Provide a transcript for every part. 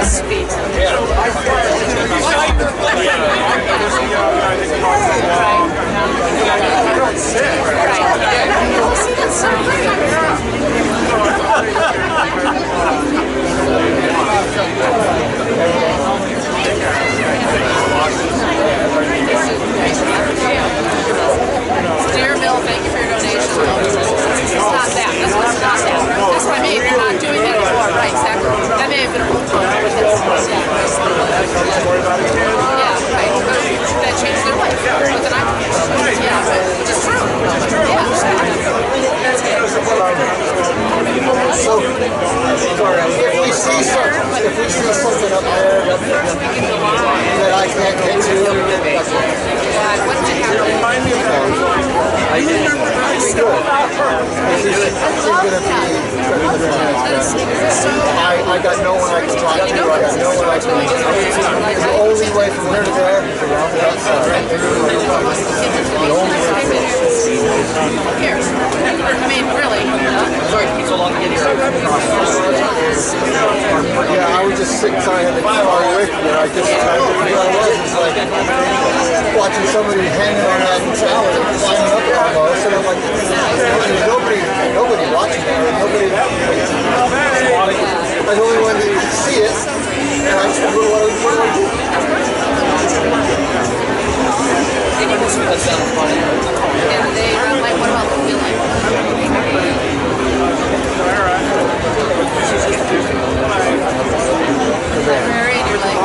Sweet. Dear Bill, thank you for your donation. It's not that. This one's not that. This one, maybe you're not doing that anymore. Right, exactly. That may have been a whole time. Yeah, right. That changed their life. But then yeah, which is true. Yeah. So, if we see something up there that I can't get to, What did happen? I got no one I can talk to. I got no one I can. The only way from there to there is around the outside. The only way. Who cares? I mean, really. Sorry, it took me so long to get here. Yeah, I was just sick tired of the car away from there. I just I was like watching somebody hanging on that tower and climbing up almost, and I'm like, there's nobody watching that. Nobody. I'm the only one that can see it, and I just don't know what I do. That sounds funny. And they were like, what about the feeling? Married, you're like...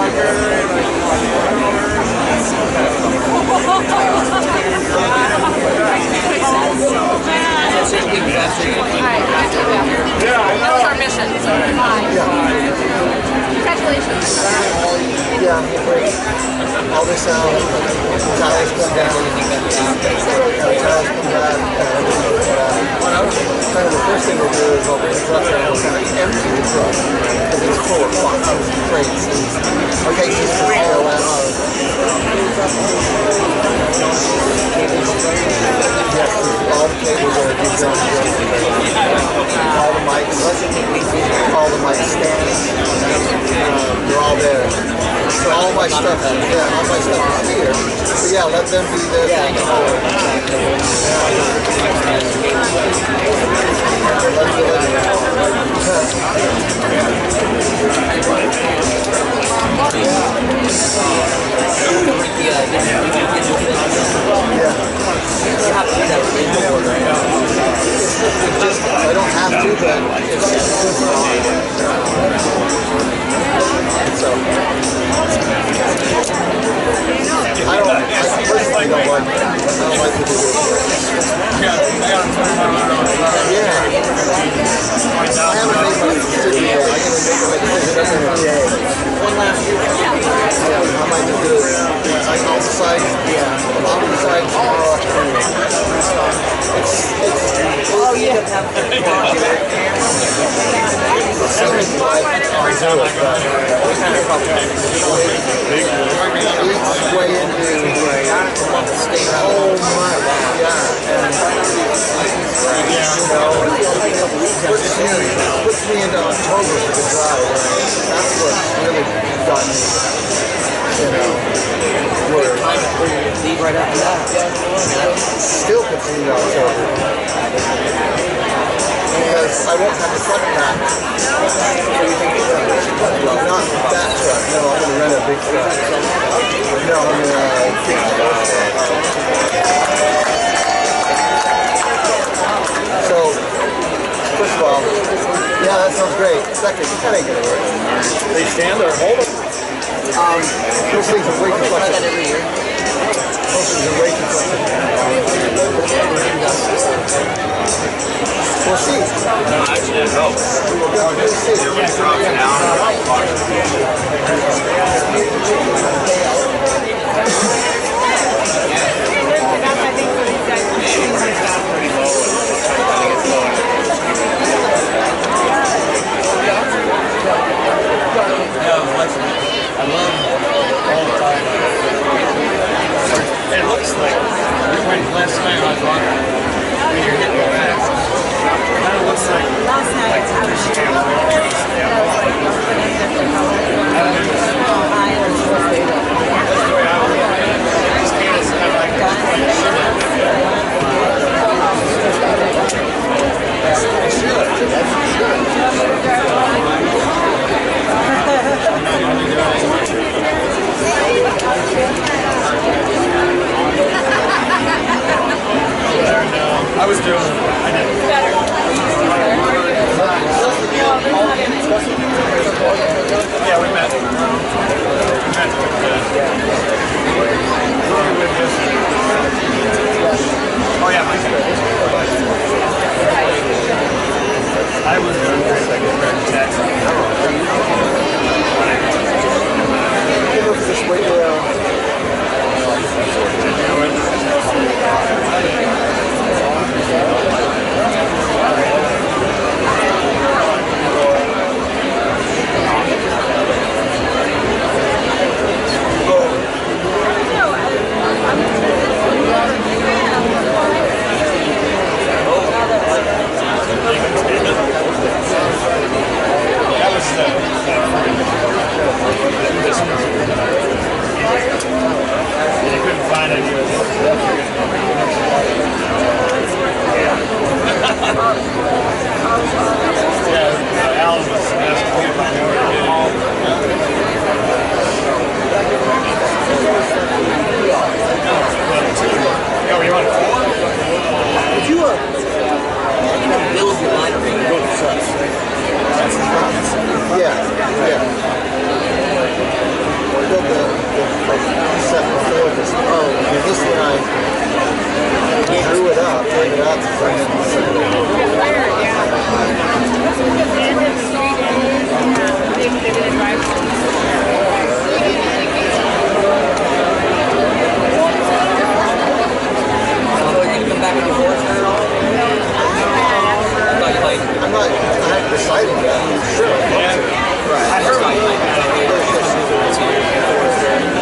That was our mission, so congratulations. Yeah, great. All this tires come down. Tires come back. Kind of the first thing we'll do is I'll bring the truck and I'll kind of empty the truck because it's full of boxes and crates. Okay, just to all that out. Yes, all the cables are deep down all the mic stands, they're all there. So all my stuff is here. So yeah, let them be there. I don't have to, but it's so I personally don't like it. I don't like to do it. Yeah. I haven't made my decision yet. I'm going to make my decision every day. One last year. Yeah, I might just do it. I'll decide. Yeah. I'll decide tomorrow afternoon. Oh, you have to have way into oh my god, puts me into October for the drive. That's what really got me, where leave right after that. Still puts me into October. Because I won't have the truck back. Well, not that truck. No, I'm going to rent a big truck. No, I'm going to fix it. So, first of all, yeah, that sounds great. Second, that ain't going to work. They stand there, hold them. Those things are way too flexible. Try that every year. Those things are way too flexible. We'll see. Actually, it helps. We'll see. It looks like you went last night I was on when you're hitting the back. It kind of looks like last night. I was doing it. I did. Yeah, we met. Oh yeah, I was doing the second tax. Just wait around. That was they couldn't find it. Yeah, Alan was asking me if I knew where it is. Yeah, you want four? Did you build your line or Yeah. I built the set before this. Oh, and this one I drew it up, laid it out to bring it to the set. I'm not deciding that. Sure. Yeah. Right. I heard about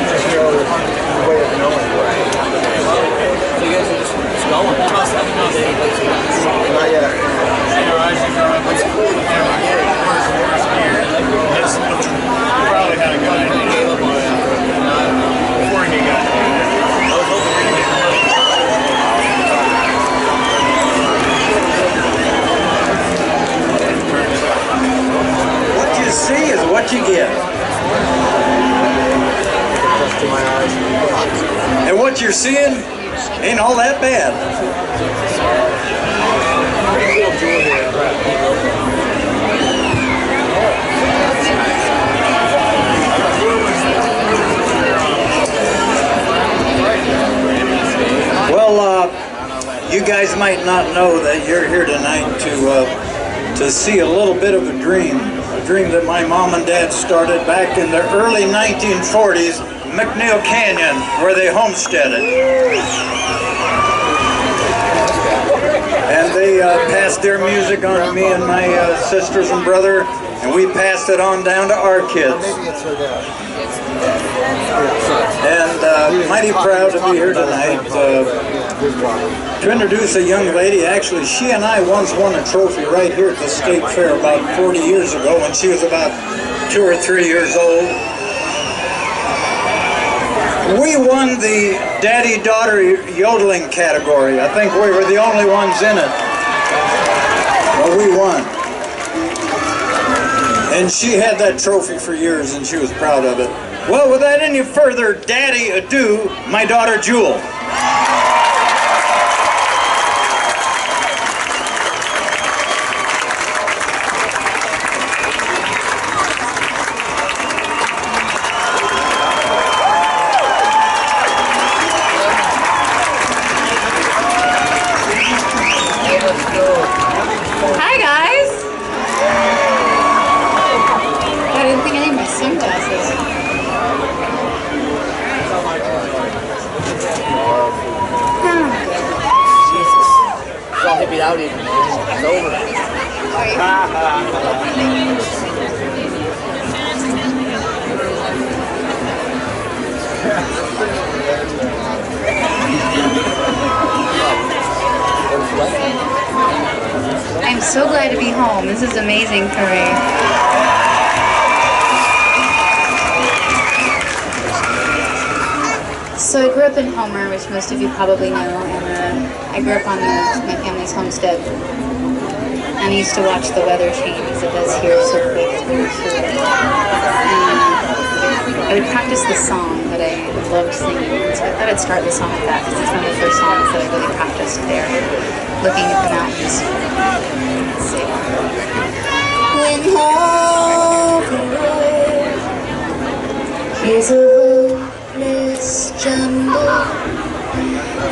Just know the way of knowing. So you guys are just going? Not yet. Probably had a good idea. Before he got there. What you see is what you get. And what you're seeing ain't all that bad. Well, you guys might not know that you're here tonight to see a little bit of a dream that my mom and dad started back in the early 1940s, McNeil Canyon, where they homesteaded. And they passed their music on to me and my sisters and brother, and we passed it on down to our kids. And mighty proud to be here tonight to introduce a young lady. Actually, she and I once won a trophy right here at the State Fair about 40 years ago when she was about 2 or 3 years old. We won the daddy-daughter yodeling category. I think we were the only ones in it. Well, we won. And she had that trophy for years and she was proud of it. Well, without any further daddy ado, my daughter Jewel. Hi guys! I didn't think I need my sunglasses. Jesus. It's all hippied out even. It's over. I'm so glad to be home. This is amazing for me. So I grew up in Homer, which most of you probably know, and I grew up on my family's homestead. and I used to watch the weather change as it does here so quick. I would practice the song that I loved singing. So I thought I'd start the song with that because it's one of the first songs that I really practiced there, looking at the mountains. Let's see. When all the world is a hopeless jumble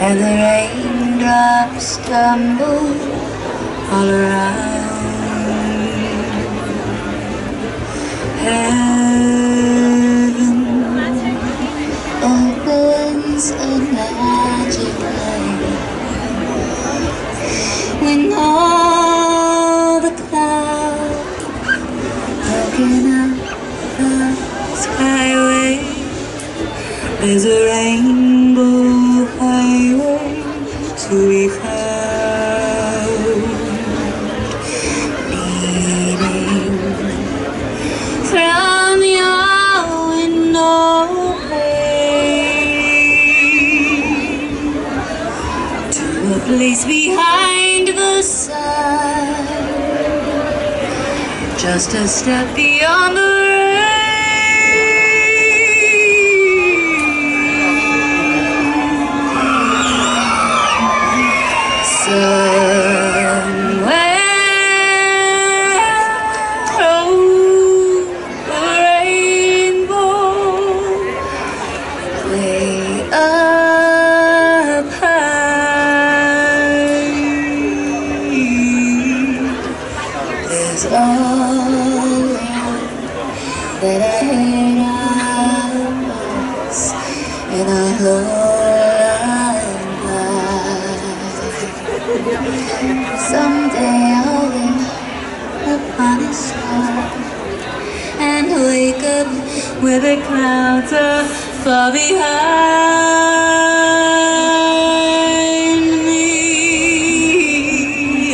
and the raindrops tumble all around, heaven opens a magic light. When all the clouds looking up the skyway, there's a rainbow highway to be found, leading from your window pane to a place behind the sun, just a step beyond the rain. That I heard I was in a lullaby. Someday I'll wake upon a star and wake up where the clouds are far behind me.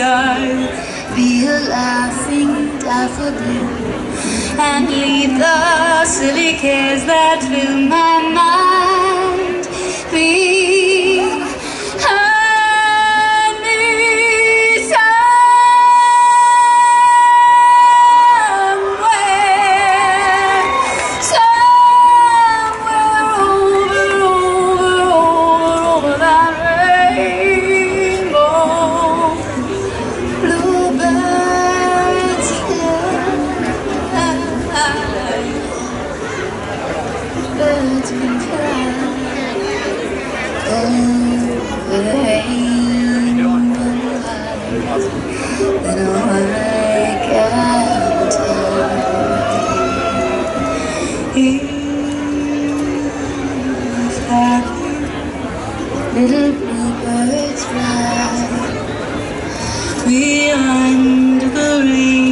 I'll be a laughing daffodil and leave the silly cares that fill my mind behind me. Somewhere over that rainbow, bluebirds birds can fly over the rainbow in a white cloud. Here's happy little bluebirds fly behind the rainbow.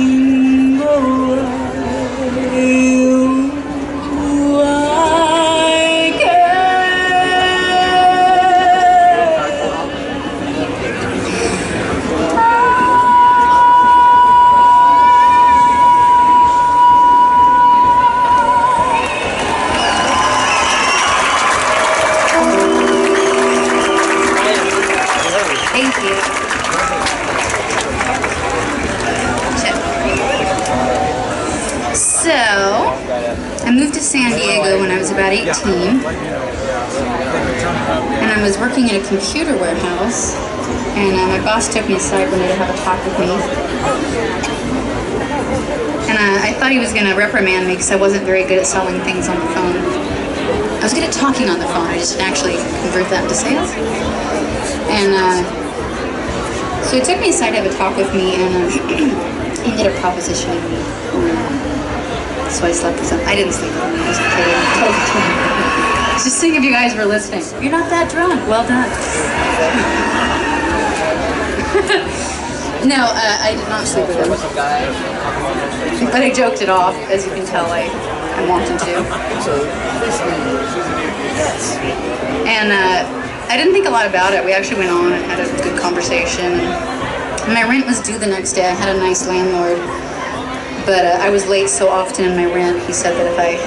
I moved to San Diego when I was about 18, and I was working in a computer warehouse, and my boss took me aside one day to have a talk with me, and I thought he was going to reprimand me because I wasn't very good at selling things on the phone. I was good at talking on the phone, I just didn't actually convert that into sales. And so he took me aside to have a talk with me, and he did a proposition of me. So I slept with him. I didn't sleep with him, I was kidding. Just think if you guys were listening. You're not that drunk. Well done. No, I did not sleep with him. But I joked it off, as you can tell I wanted to. And I didn't think a lot about it. We actually went on and had a good conversation. And my rent was due the next day. I had a nice landlord. But I was late so often in my rent, he said that if I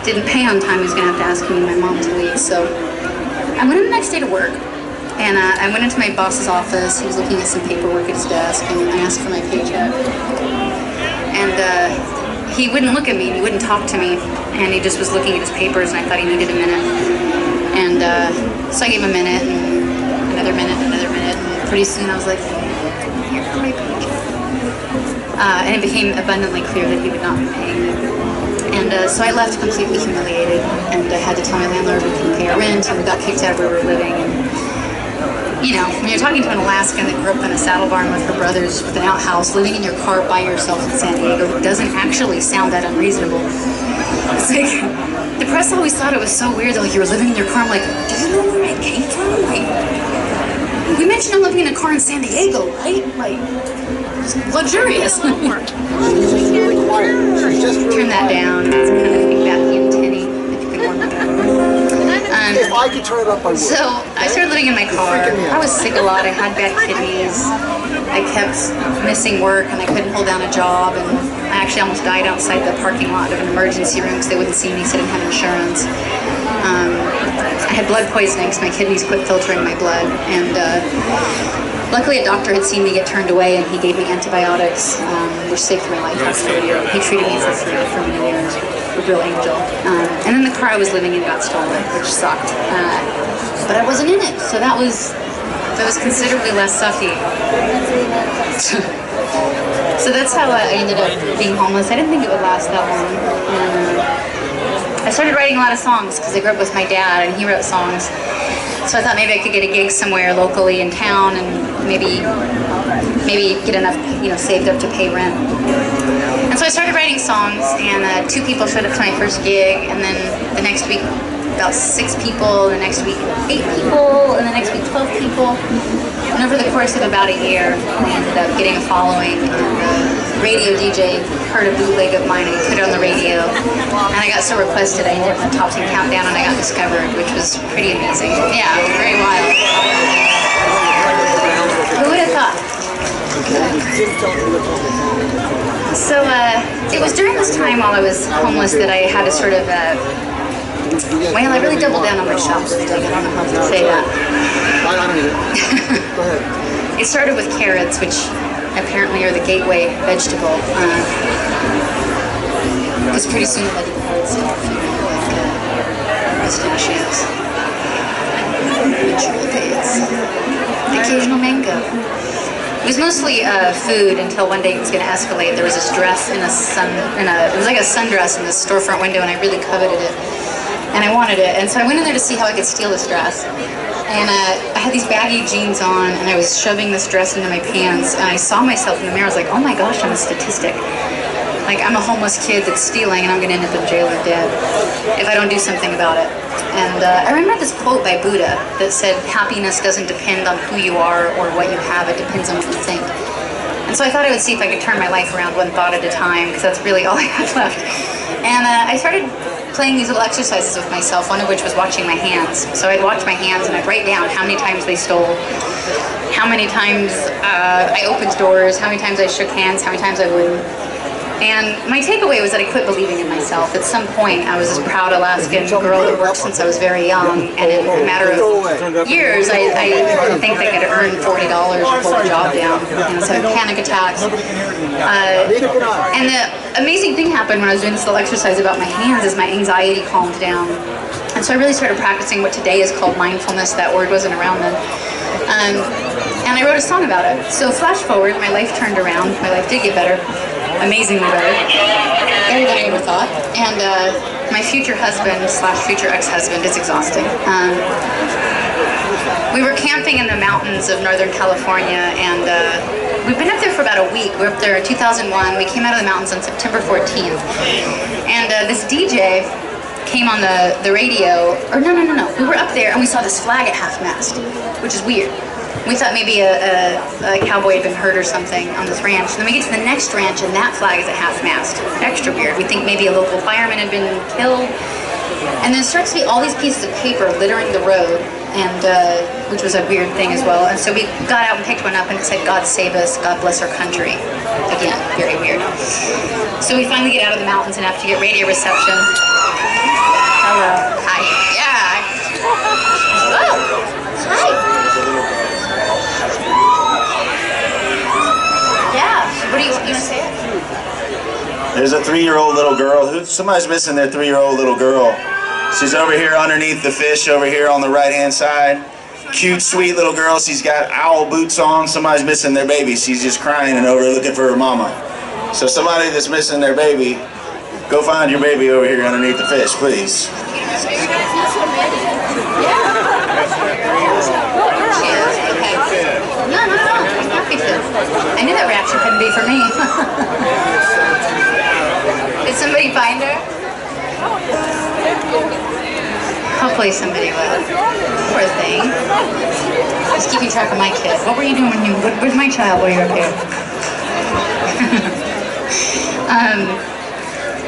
didn't pay on time, he was going to have to ask me and my mom to leave. So I went in the next day to work, And I went into my boss's office. He was looking at some paperwork at his desk, and I asked for my paycheck. And he wouldn't look at me, he wouldn't talk to me, and he just was looking at his papers, and I thought he needed a minute. And so I gave him a minute, and another minute, and pretty soon I was like, here for my paycheck. And it became abundantly clear that he would not be paying me. And so I left completely humiliated, and I had to tell my landlord we couldn't pay our rent, and we got kicked out of where we were living. And, you know, when you're talking to an Alaskan that grew up in a saddle barn with her brothers with an outhouse, living in your car by yourself in San Diego, it doesn't actually sound that unreasonable. It's like, the press always thought it was so weird that like, you were living in your car. I'm like, do you know where I came from? Like, we mentioned I'm living in a car in San Diego, right? Like, it's luxurious. Turn that down. It's kind of like Bathy and Tinny, if you could warm it up. If I could turn it up, I would. So I started living in my car. I was sick a lot. I had bad kidneys. I kept missing work, and I couldn't hold down a job. And I actually almost died outside the parking lot of an emergency room because they wouldn't see me, so I didn't have insurance. I had blood poisoning, so my kidneys quit filtering my blood. And luckily, a doctor had seen me get turned away, and he gave me antibiotics, which saved my life after a year. He treated me for free for many years. A real angel. And then the car I was living in got stolen, which sucked. But I wasn't in it, so that was considerably less sucky. So that's how I ended up being homeless. I didn't think it would last that long. I started writing a lot of songs because I grew up with my dad, and he wrote songs. So I thought maybe I could get a gig somewhere locally in town, and maybe get enough, saved up to pay rent. And so I started writing songs, and 2 people showed up to my first gig, and then the next week about 6 people, the next week 8 people, and the next week 12 people. And over the course of about a year, I ended up getting a following, and the radio DJ heard a bootleg of mine and put it on the radio, and I got so requested I ended up in the top 10 countdown, and I got discovered, which was pretty amazing. Yeah, it was very wild. Who would have thought? So it was during this time while I was homeless that I had to sort of, well, I really doubled down on my shoplifting. I don't know how to say that. I don't need it. Go ahead. It started with carrots, which apparently are the gateway vegetable. Because pretty soon it led to the hard stuff, like pistachios, ritual dates, the occasional mango. It was mostly food until one day it was going to escalate. There was this dress it was like a sundress in this storefront window, and I really coveted it. And I wanted it. And so I went in there to see how I could steal this dress. And I had these baggy jeans on, and I was shoving this dress into my pants, and I saw myself in the mirror. I was like, oh my gosh, I'm a statistic. Like, I'm a homeless kid that's stealing, and I'm going to end up in jail or dead if I don't do something about it. And I remember this quote by Buddha that said, happiness doesn't depend on who you are or what you have, it depends on what you think. And so I thought I would see if I could turn my life around one thought at a time, because that's really all I had left. And I started playing these little exercises with myself, one of which was watching my hands. So I'd watch my hands and I'd write down how many times they stole, how many times I opened doors, how many times I shook hands, how many times I wouldn't. And my takeaway was that I quit believing in myself. At some point, I was this proud Alaskan girl that worked since I was very young, and in a matter of years, I didn't think I could earn $40 to hold a job down. So I had panic attacks. And the amazing thing happened when I was doing this little exercise about my hands is my anxiety calmed down. And so I really started practicing what today is called mindfulness. That word wasn't around then. And I wrote a song about it. So flash forward, my life turned around. My life did get better. Amazingly better, better than I ever thought. And my future husband / future ex-husband is exhausting. We were camping in the mountains of Northern California, and we've been up there for about a week. We were up there in 2001. We came out of the mountains on September 14th. And this DJ came on the radio, or no. We were up there and we saw this flag at half-mast, which is weird. We thought maybe a cowboy had been hurt or something on this ranch. And then we get to the next ranch and that flag is at half-mast. Extra weird. We think maybe a local fireman had been killed. And then it starts to be all these pieces of paper littering the road, and which was a weird thing as well. And so we got out and picked one up and it said, God save us, God bless our country. Again, very weird. So we finally get out of the mountains and have to get radio reception. Hello. Hi. Yeah. Oh. Hi. You want to say it? There's a 3-year-old little girl. Somebody's missing their 3-year-old little girl. She's over here underneath the fish over here on the right-hand side. Cute, sweet little girl. She's got owl boots on. Somebody's missing their baby. She's just crying and over looking for her mama. So somebody that's missing their baby, go find your baby over here underneath the fish, please. No. I'm happy to. I knew that reaction couldn't be for me. Did somebody find her? Hopefully somebody will. Poor thing. Just keeping track of my kid. What were you doing when you... Where's my child while you were up here?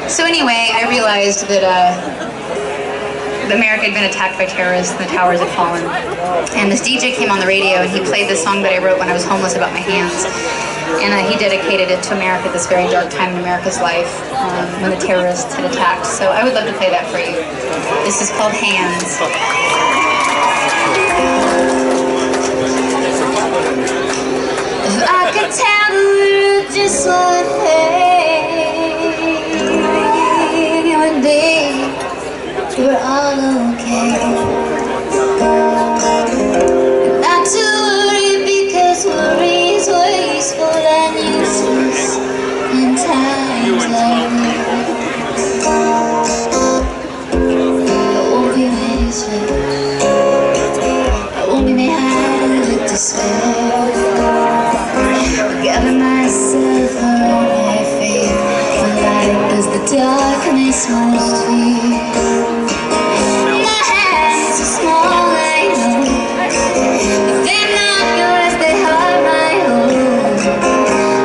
So anyway, I realized that America had been attacked by terrorists and the towers had fallen. And this DJ came on the radio and he played the song that I wrote when I was homeless about my hands. And he dedicated it to America at this very dark time in America's life when the terrorists had attacked. So I would love to play that for you. This is called Hands. If I could tell the world just one thing, it would be we're all okay. Not to worry because worry is wasteful and useless in times like this. I won't be made ashamed. I won't be made high with despair. Gather myself around my feet. The light is the darkness most fear. My hands are small, I know, but they're not yours, they are my own.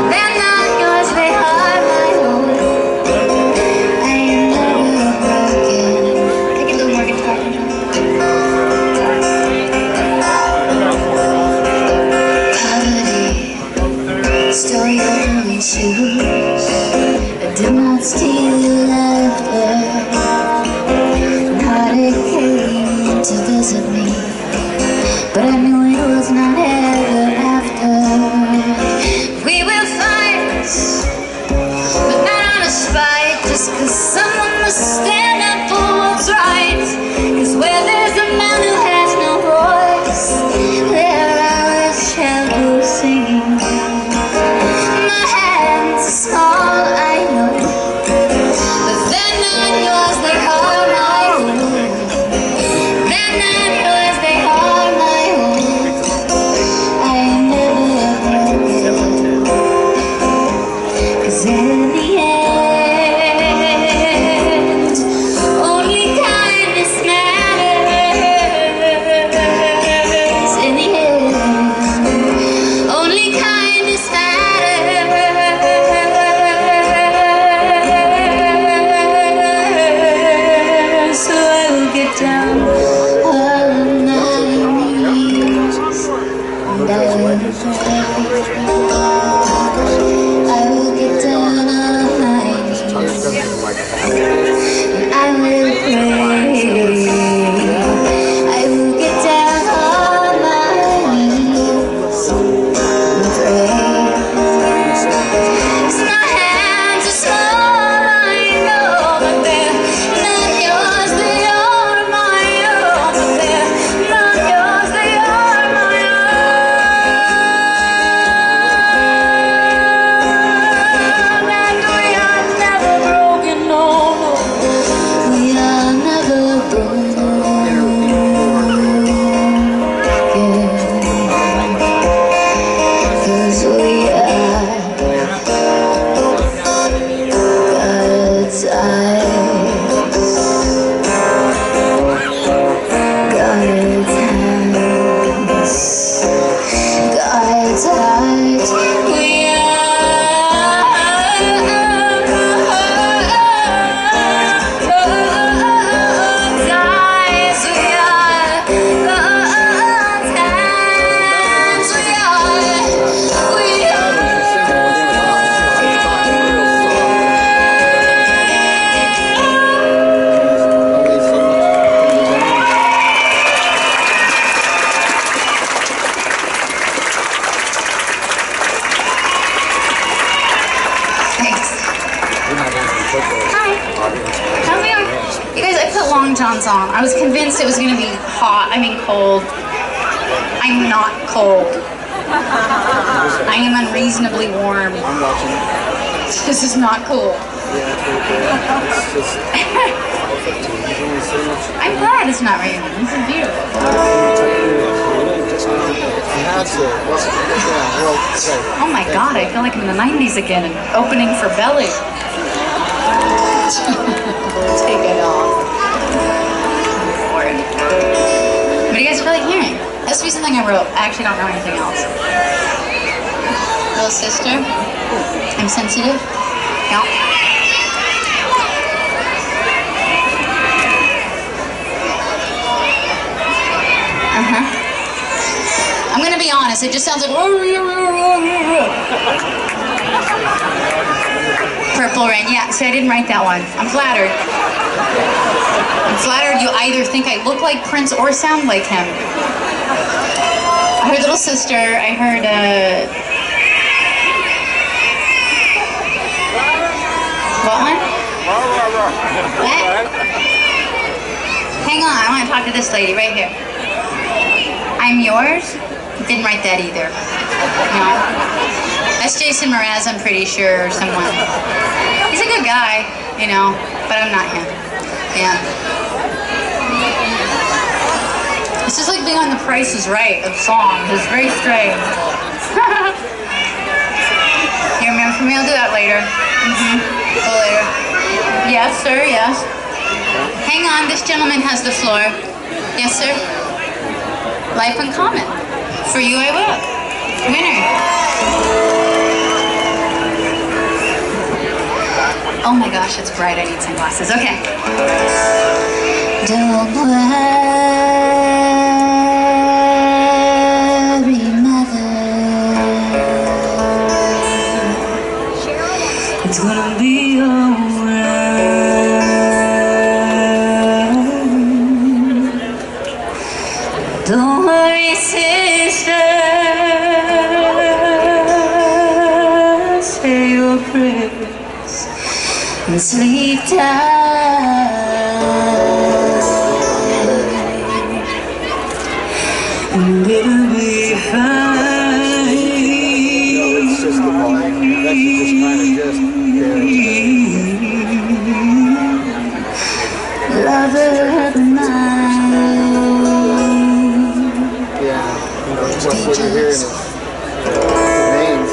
They're not yours, they are my own. I am never broken. Take a little more guitar control. Poverty stole your only shoes. I did not steal your laughter. Heartache came to visit me, but I knew it was not ever after. We will fight, but not on a spite, just cause someone must stand up for what's right. Cause where there's a man who has no voice, there I shall go singing. My hands are small, I know, but they're not yours, they are my own. They're not yours, they are my own. I am never broken. Cause in the end, only kindness matters. In the end, only kindness matters. So I will get down on my knees and I will pray. I will get down on Hi. How we are? You guys, I put long johns on. I was convinced it was going to be hot. I mean cold. I'm not cold. I am unreasonably warm. I'm watching. This is not cool. I'm glad it's not raining. This is beautiful. Oh my god, I feel like I'm in the 90s again and opening for Belly. Take it off. Lord. What do you guys feel like hearing? This will be something I wrote. I actually don't know anything else. Little sister. I'm sensitive. No. I'm gonna be honest, it just sounds like Purple Rain. Yeah, so I didn't write that one. I'm flattered. I'm flattered you either think I look like Prince or sound like him. I heard Little Sister, I heard what one? What? Hang on, I want to talk to this lady right here. I'm Yours? Didn't write that either. No. That's Jason Mraz, I'm pretty sure, or someone. He's a good guy, you know, but I'm not him. Yeah. This is like being on The Price is Right of songs. It's very strange. You remember me? I'll do that later. Go later. Yes, sir, yes. Hang on, this gentleman has the floor. Yes, sir. Life Uncommon. For you I will. Winner. Oh my gosh, it's bright. I need sunglasses. Okay. Don't worry, mother. It's gonna be alright. Don't worry, sister. Say your prayers and sleep tight. And it'll be fine. It's just the volume. That should just kind of just Lover of mine. Yeah, you know, what you're hearing is names.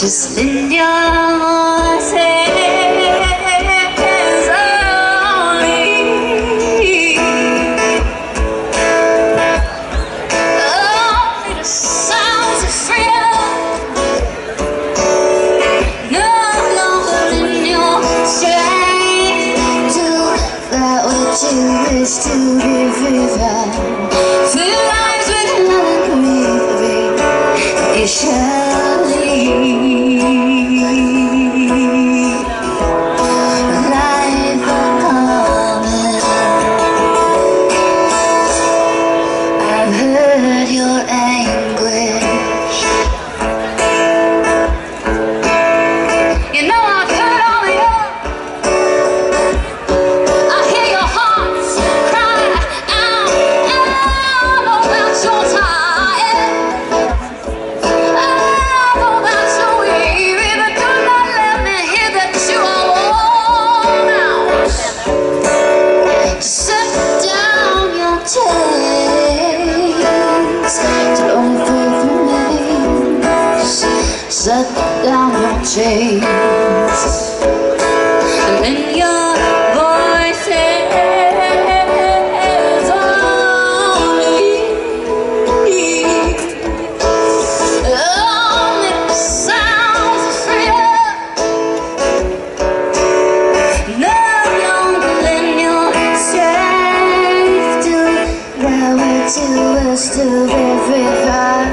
Just lend your voices only. Only the sounds of freedom. No longer in your strength to that what you wish to be free from. Fill lives with love and bravery. You shall leave. Life uncommon. I've heard your anguish. You know I've heard all of yours. I hear your hearts cry out about your time. I know that you're weary, but do not let me hear that you are worn out. Set down your chains. Don't faith remains. Set down your chains. Lend your voices only. Only the sounds of freedom. No longer lend your strength to that which you wish to be free from.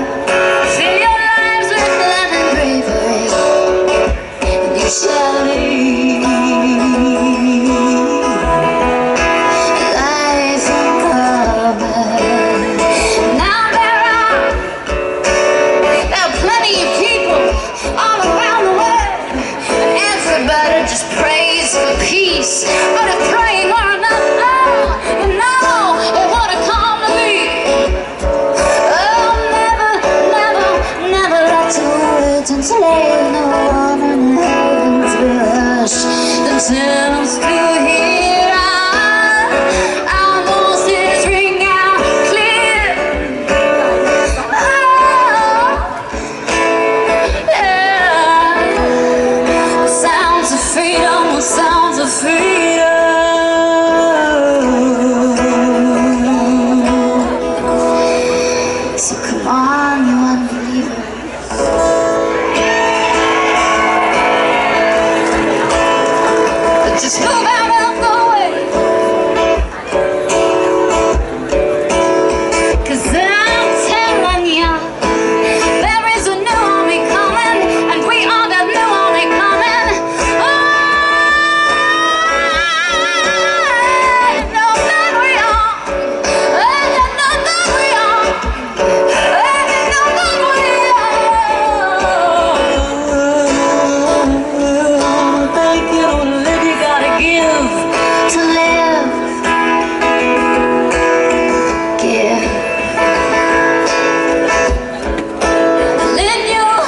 Fill your lives with love and bravery, and you shall leave. no one in heavens will hush themselves to hear our voices ring out clear. Oh, yeah. Sounds of freedom, sounds of freedom. So come on, you unbelievers. Just move out of the way, 'cause I'm telling ya, there is a new army coming, and we are that new army coming. Oh, I know that we are. I know that we are. I know that we are. Thank you. Give to live, give. Let your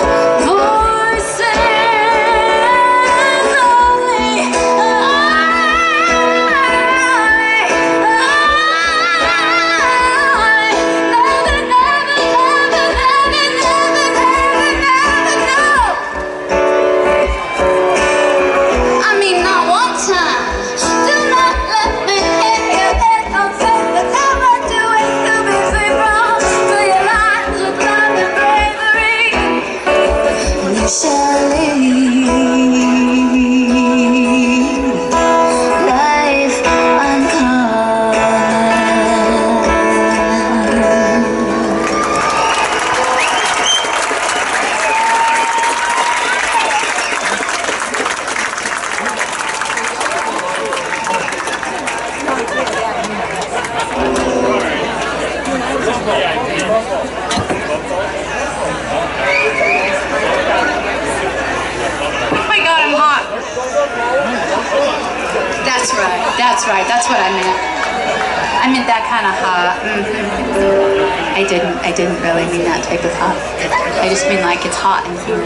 voices only I mean, not one time. Do not let me hit your head. Don't take the time I do it to be free from. Fill your lives with love and bravery. You shall lead life unkind. Oh my God, I'm hot. That's right, that's what I meant. I meant that kind of hot. I didn't really mean that type of hot. I just mean like it's hot in here.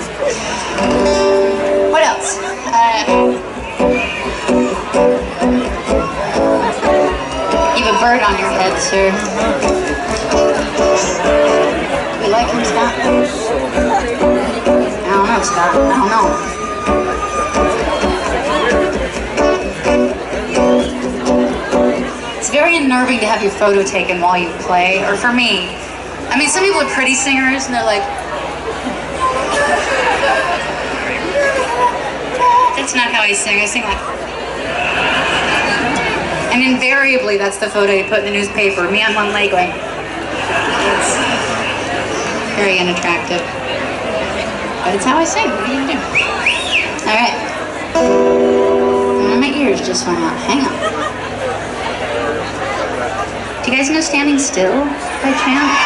What else? You have a bird on your head, sir. You like him, Scott? I don't know, Scott. I don't know. It's very unnerving to have your photo taken while you play, or for me. I mean, some people are pretty singers and they're like, that's not how I sing. I sing like, and invariably that's the photo you put in the newspaper. Me on one leg going, it's very unattractive. But it's how I sing. What are you gonna do? Alright. My ears just went out. Hang on. Do you guys know Standing Still by chance?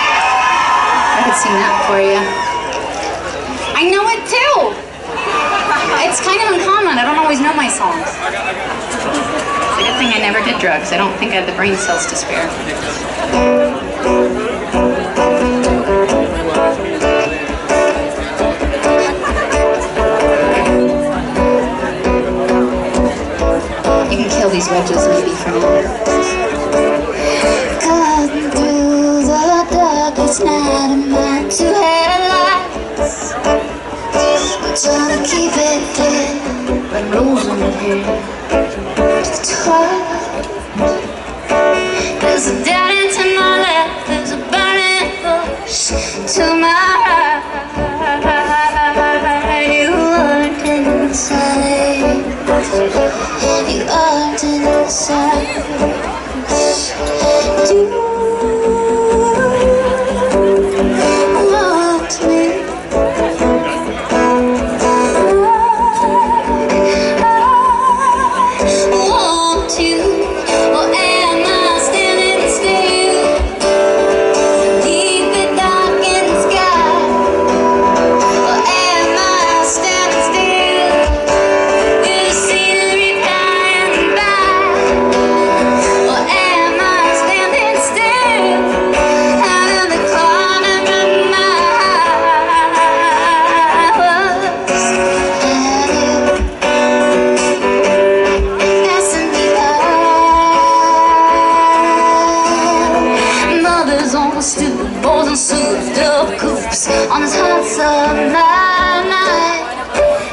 I could sing that for you. I know it too! It's kind of uncommon. I don't always know my songs. It's a good thing I never did drugs. I don't think I had the brain cells to spare. You can kill these wedges maybe for now. Cutting through the darkest night of my two headlights. Trying to keep it clear, but losing it here. Just twilight. There's a dead end to my left, there's a burning bush to my right. You aren't inside. You aren't inside. Do you want me?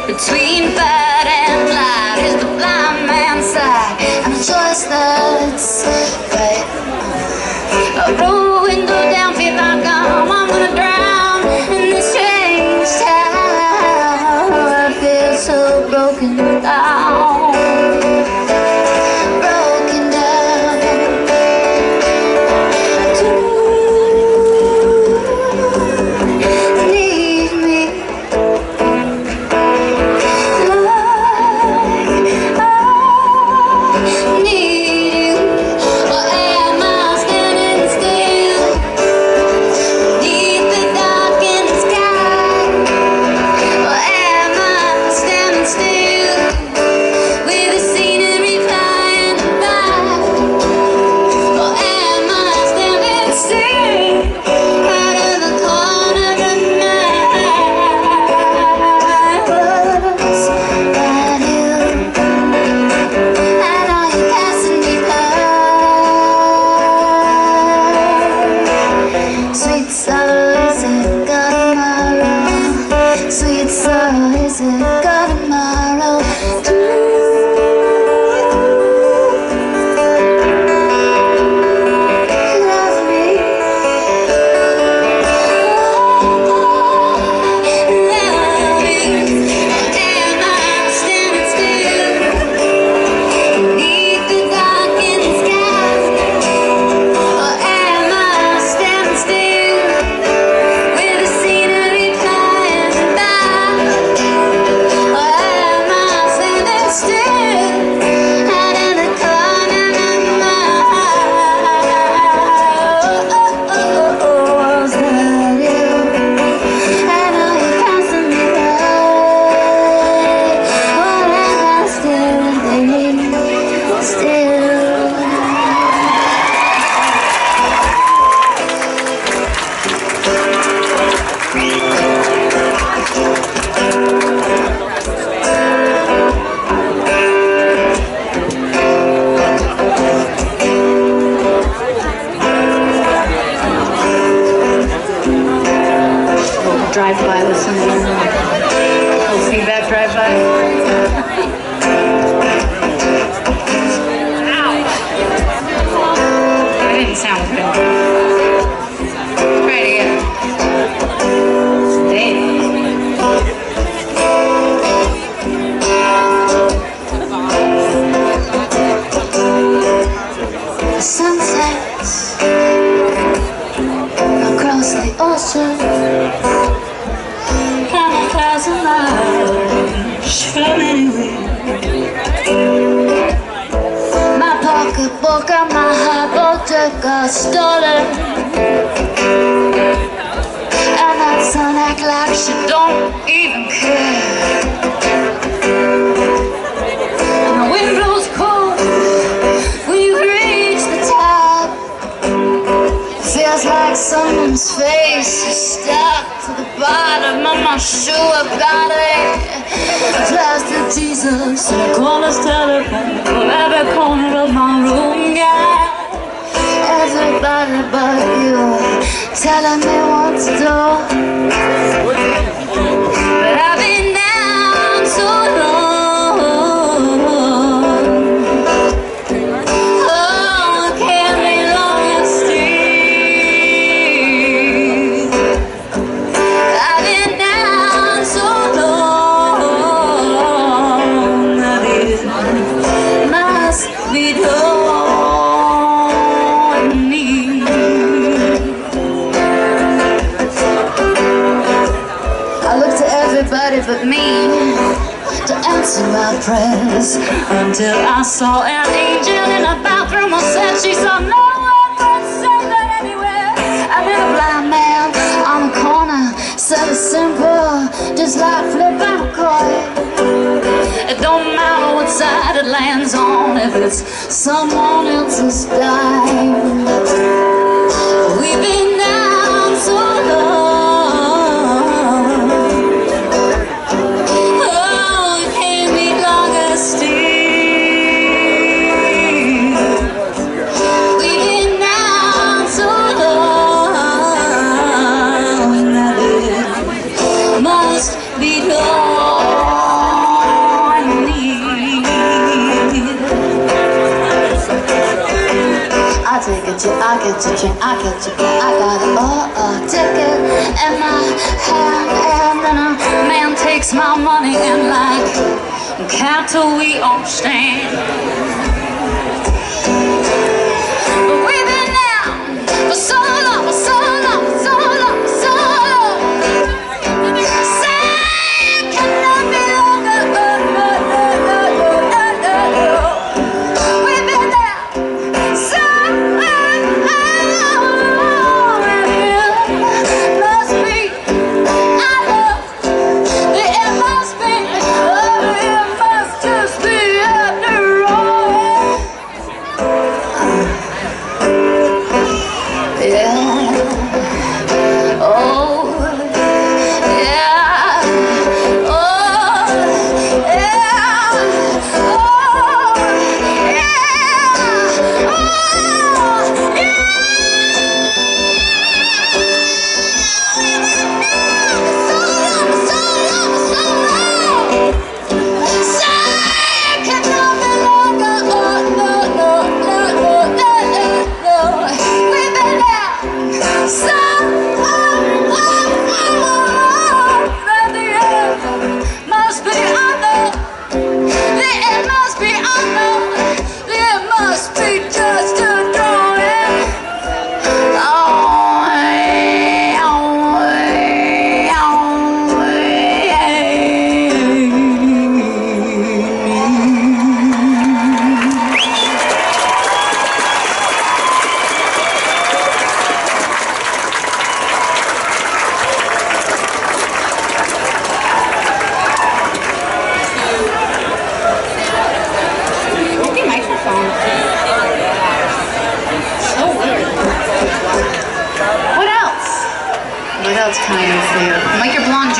Between bad and light is the blind man's side, and the choice that's right. Roll the window down, feel like I'm gonna drown in this strange town. I feel so broken down, broken down. Do need me like I need you, or am I standing still beneath the darkened sky? Or am I standing still with the scenery flying by? Or am I standing still out of the corner of my eye? Was that you? And are you passing me by? Sweet sorrow, is it got tomorrow? Sweet sorrow, is it got tomorrow? Love me, love me. Am I standing still beneath the darkened sky? Or am I standing still with the scenery flying by? Or am I standing still out in the corner of my eye? Was that you? And are you passing me by? Or am I standing still? Drive-by with someone. Little feedback drive-by. That didn't sound good. Try it again. The sunsets across the ocean, and 1,000 miles from anywhere. My pocketbook and my hypothec got stolen, and that sun act like she don't even care. And the wind blows cold when you reach the top. Feels like someone's face is stuck to the bottom of my shoe. I've got a plastic Jesus in a corner's telephone for every corner of my room. Yeah, everybody but you telling me what to do. But I've been down so long. Oh, I can't be longer still. I've been down so long that it must be done me. I look to everybody but me to answer my prayers, until I saw an angel in a bathroom. I said she saw no one but Satan anywhere. I met a blind man on the corner, said it's simple, just like flipping a coin. It don't matter what side it lands on if it's someone else's dime. We've been down so long. Oh, it can't be longer still. We've been down so long that it must be done. Kilcher, I Kilcher, train, I Kilcher, I got a ticket in my hand, and then a man takes my money and like cattle we all stand. But we've been down for so long, for so long, for so long, for so long. Say, cannot be longer. We've been there so long, and it must be our love. It must be, it must just be after all. Yeah. Oh, yeah. Oh, yeah. Oh, yeah. Oh, yeah.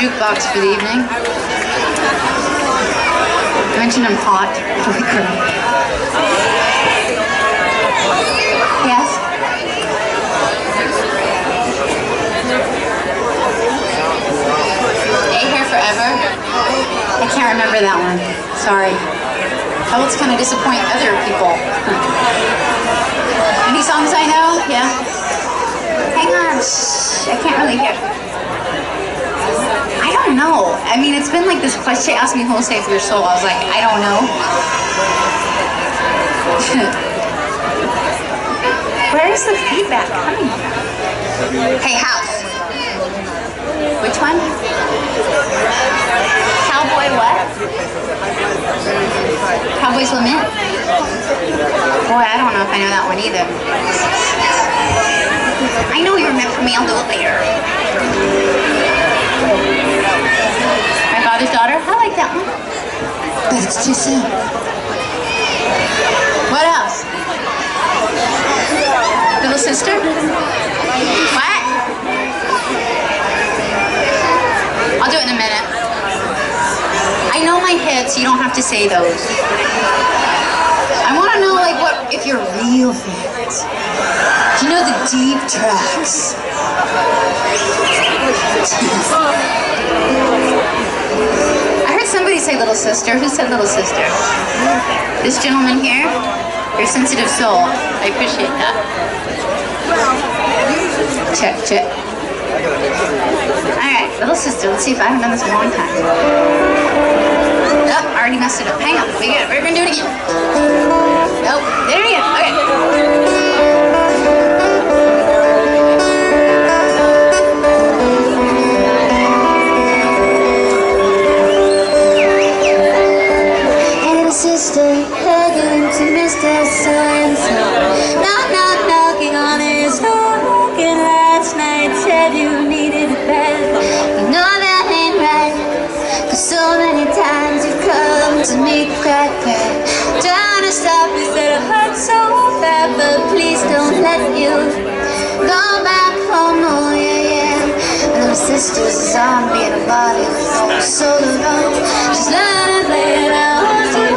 Jukebox for the evening. I mentioned I'm hot. Holy crap. Yes? Stay here forever? I can't remember that one. Sorry. Poltz kind of disappoint other people. Any songs I know? Yeah? Hang on. Shh. I can't really hear. I don't know. I mean, it's been like this question. She asked me who will save your soul. I was like, I don't know. Where is the feedback coming from? Hey, house. Which one? Cowboy what? Cowboy's Lament? Boy, I don't know if I know that one either. I know you're meant for me. I'll do it later. My father's daughter? I like that one. But it's too soon. What else? Little sister? What? I'll do it in a minute. I know my hits, you don't have to say those. I want to know, like, what if you're real fans. Do you know the deep tracks? I heard somebody say Little Sister. Who said Little Sister? This gentleman here? Your sensitive soul. I appreciate that. Check, check. Alright, Little Sister. Let's see if I haven't done this in a long time. Nope, I already messed it up. Hang on. We're gonna do it again. Nope, there it is. Okay. Sister, heading to Mr. So-and-so. Knock, knocking on his door. Looking last night, said you needed a bed. You know that ain't right, 'cause so many times you've come to me crack. Trying to stop you, said it hurt so bad, but please don't let you go back home, oh yeah. My little sister's a zombie in a body of so alone. She's learning to lay it out.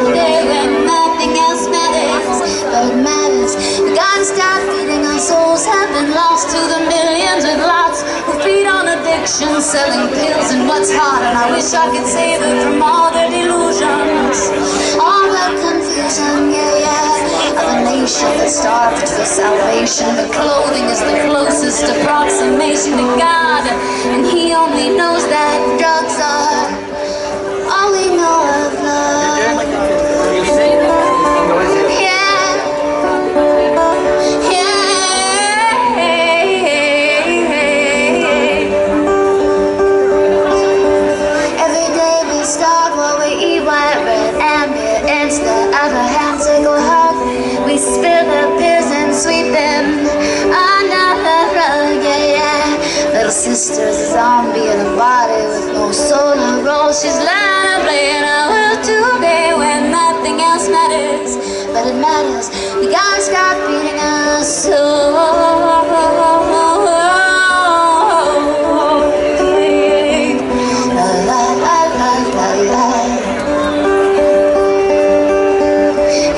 When nothing else matters, but it matters. We gotta stop feeding our souls, have been lost to the millions with lots who feed on addiction, selling pills and what's hard. And I wish I could save it from all their delusions, all the confusion, yeah, of a nation that starved for salvation. salvation, but clothing is the closest approximation to God, and He only knows that drugs are all we know of love. Every day we start what we eat, white bread and beer. It's the other hand to go hard. We spill the beers and sweep them under the rug, yeah, yeah. Little sister's a zombie in a body with no soul to roll. She's lying and playing a will today when nothing else matters. But it matters, we gotta stop beating us so. La la la la la la.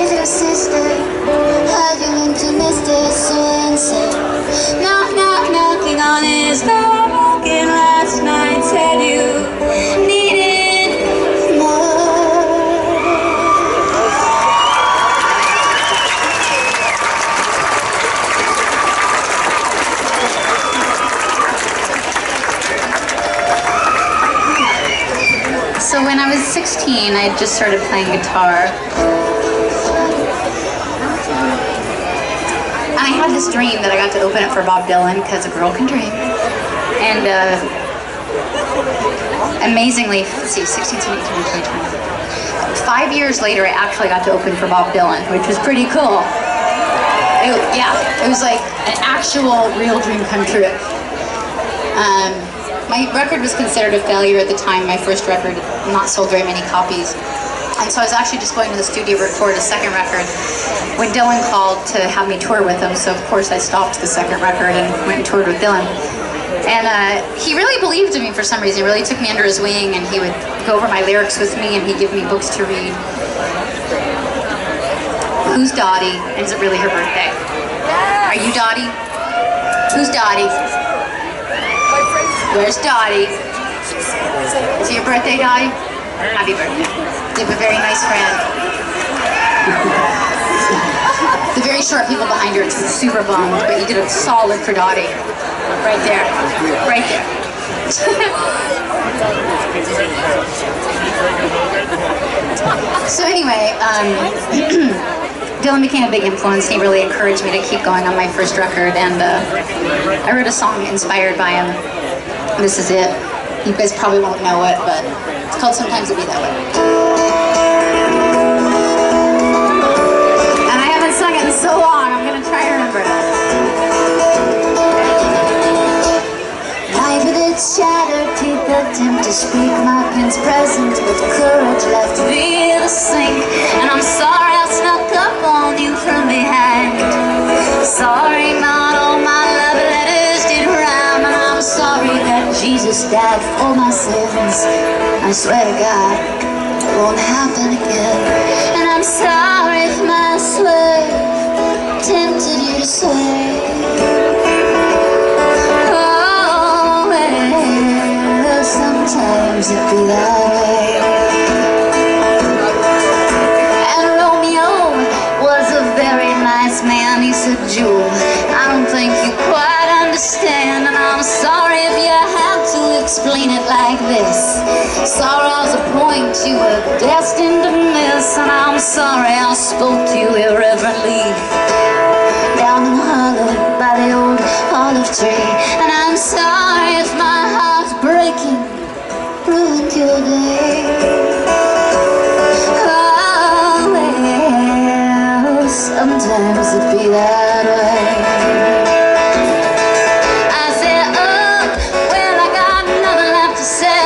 Is your sister? Heard you into Mr. So-and-so. Knock, knock, knocking on his door. Broken last night, said you needed more. So when I was 16, I just started playing guitar. And I had this dream that I got to open it for Bob Dylan, because a girl can dream. And amazingly, let's see, 16, 17, 18, 20, 5 years later, I actually got to open for Bob Dylan, which was pretty cool. It was like an actual real dream come true. My record was considered a failure at the time. My first record not sold very many copies. And so I was actually just going to the studio to record a second record when Dylan called to have me tour with him. So of course I stopped the second record and went and toured with Dylan. And he really believed in me for some reason. He really took me under his wing, and he would go over my lyrics with me, and he'd give me books to read. Who's Dottie? And is it really her birthday? Are you Dottie? Who's Dottie? Where's Dottie? Is it your birthday, Dottie? Happy birthday. You have a very nice friend. The very short people behind her are super bummed, but you did a solid for Dottie. Right there. Right there. So anyway, Dylan became a big influence. He really encouraged me to keep going on my first record, and I wrote a song inspired by him. This is it. You guys probably won't know it, but it's called Sometimes It Be That Way. And I haven't sung it in so long, I'm gonna try to remember it. Life with its shattered teeth attempt to speak my pen's presence, with courage left via the sink. And I'm sorry I snuck up on you from behind. Sorry not all my love letters did rhyme. And I'm sorry that Jesus died for my sins. I swear to God, it won't happen again. And I'm sorry if my sway tempted you to sway. Oh, well, sometimes it be that way. And Romeo was a very nice man. He said, Jewel, I don't think you quite understand. And I'm sorry if you had to explain it like this. Sorrow's a point you were destined to miss. And I'm sorry I spoke to you irreverently down in the hollow by the old olive tree. And I'm sorry if my heart's breaking ruined your day. Oh, well, sometimes it be that way. I said, oh, well, I got nothing left to say.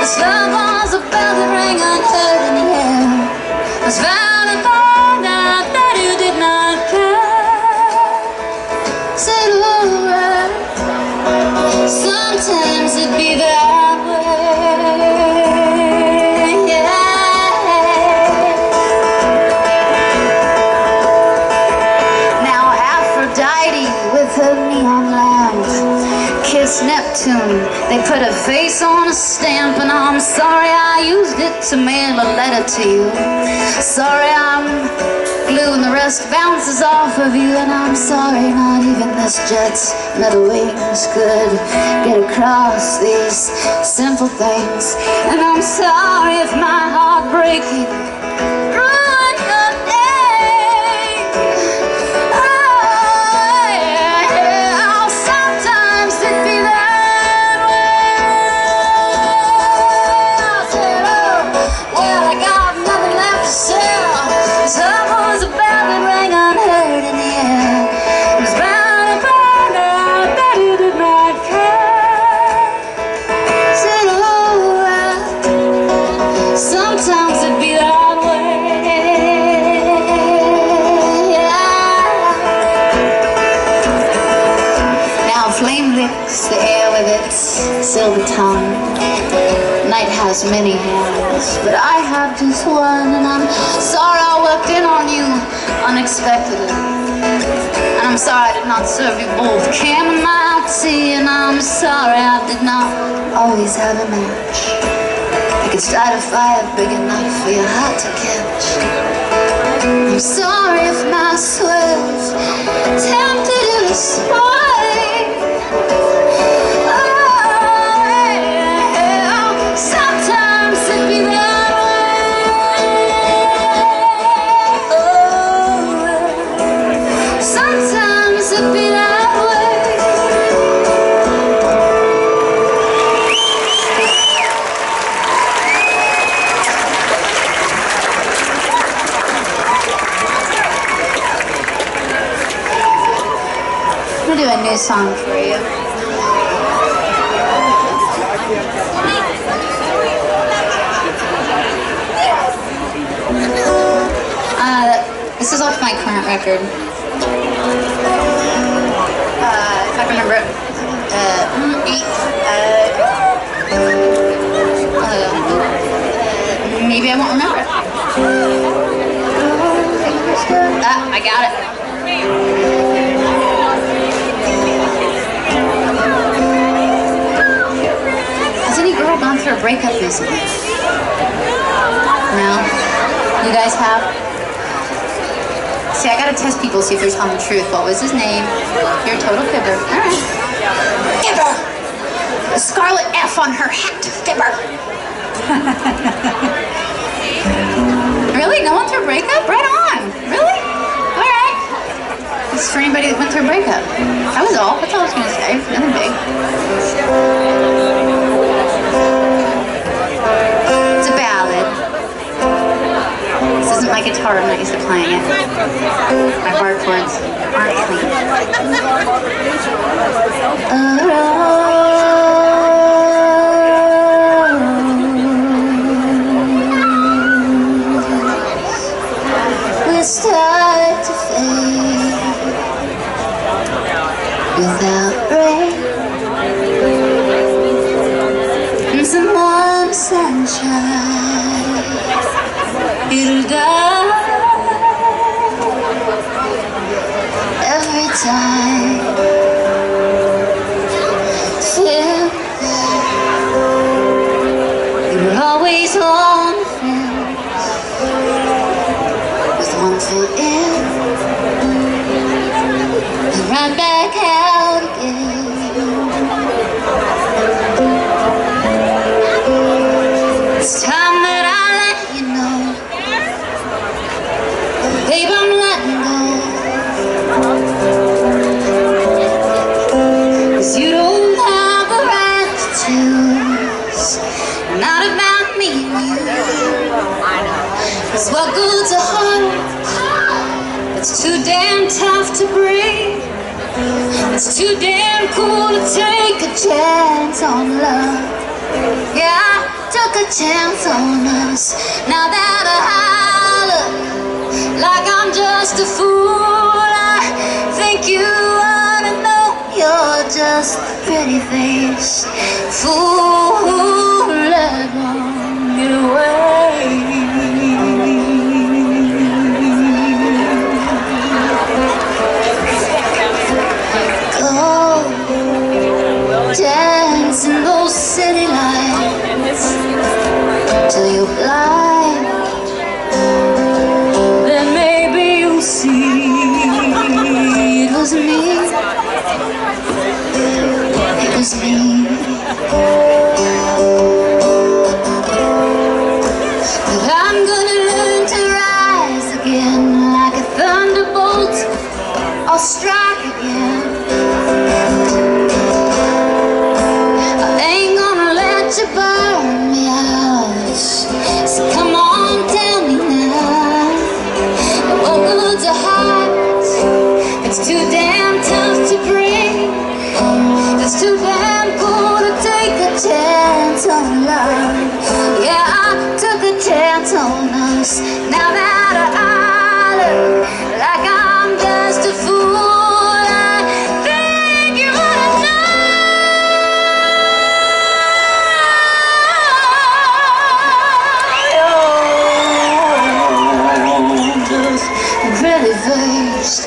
This love was a bell that rang unheard in the air. I was found and found out that you did not care. Said, alright, sometimes it be that way, yeah. Now Aphrodite with her neon lamp kissed Neptune. They put a face on a stamp, and I'm sorry I used it to mail a letter to you. Sorry I'm glue and the rest bounces off of you. And I'm sorry, not even this jet's metal wings could get across these simple things. And I'm sorry if my heart breaking ruined your day. Oh, sometimes it be that way. I said, oh, well, I got nothing left to sell. Someone's about to ring unheard in the air. It was bound to burn out, but he did not care. Said, oh, well, sometimes it be that way. Yeah. Now flame licks the air with its silver tongue. Night has many hands, but I have just one. And I'm sorry I walked in on you unexpectedly. And I'm sorry I did not serve you both chamomile tea. And I'm sorry I did not always have a match. I could start a fire big enough for your heart to catch. I'm sorry if my swerve tempted you to sway. Sometimes it be that way. Oh, sometimes it be that way. I'm gonna do a new song for you. This is off my current record. If I can remember it. Maybe I won't remember it. I got it. Has any girl gone through a breakup recently? No? You guys have? See, I gotta test people, see if they're telling the truth. What was his name? You're a total fibber. Alright. Fibber! A scarlet F on her hat. Fibber! Really? No one through a breakup? Right on! Really? Alright. This is for anybody that went through a breakup. That was all. That's all I was gonna say. Nothing big. It's a ballad. This isn't my guitar, I'm not used to playing it. My bar chords aren't clean. We start to fade without rain and some warm sunshine. It'll die every time. Feels you were always on the fence with one foot in and right back out again. It's time that I let you know, babe, I'm letting go. 'Cause you don't have the right to choose. Not about me and you. It's what goes to heart. It's too damn tough to break. It's too damn cool to take a chance on love. Yeah, I took a chance on us. Now that I look like I'm just a fool, I think you ought to know you're just a pretty-faced fool let on your way. Go dance in those city lights till you're blind. Then maybe strike again. I ain't gonna let you burn me out. So come on, tell me now. What good to hide? It's too damn tough to break. It's too damn cool to take a chance on love. Yeah, I took a chance on us. Now that I look like I'm just a fool, I think you ought to know. Just really first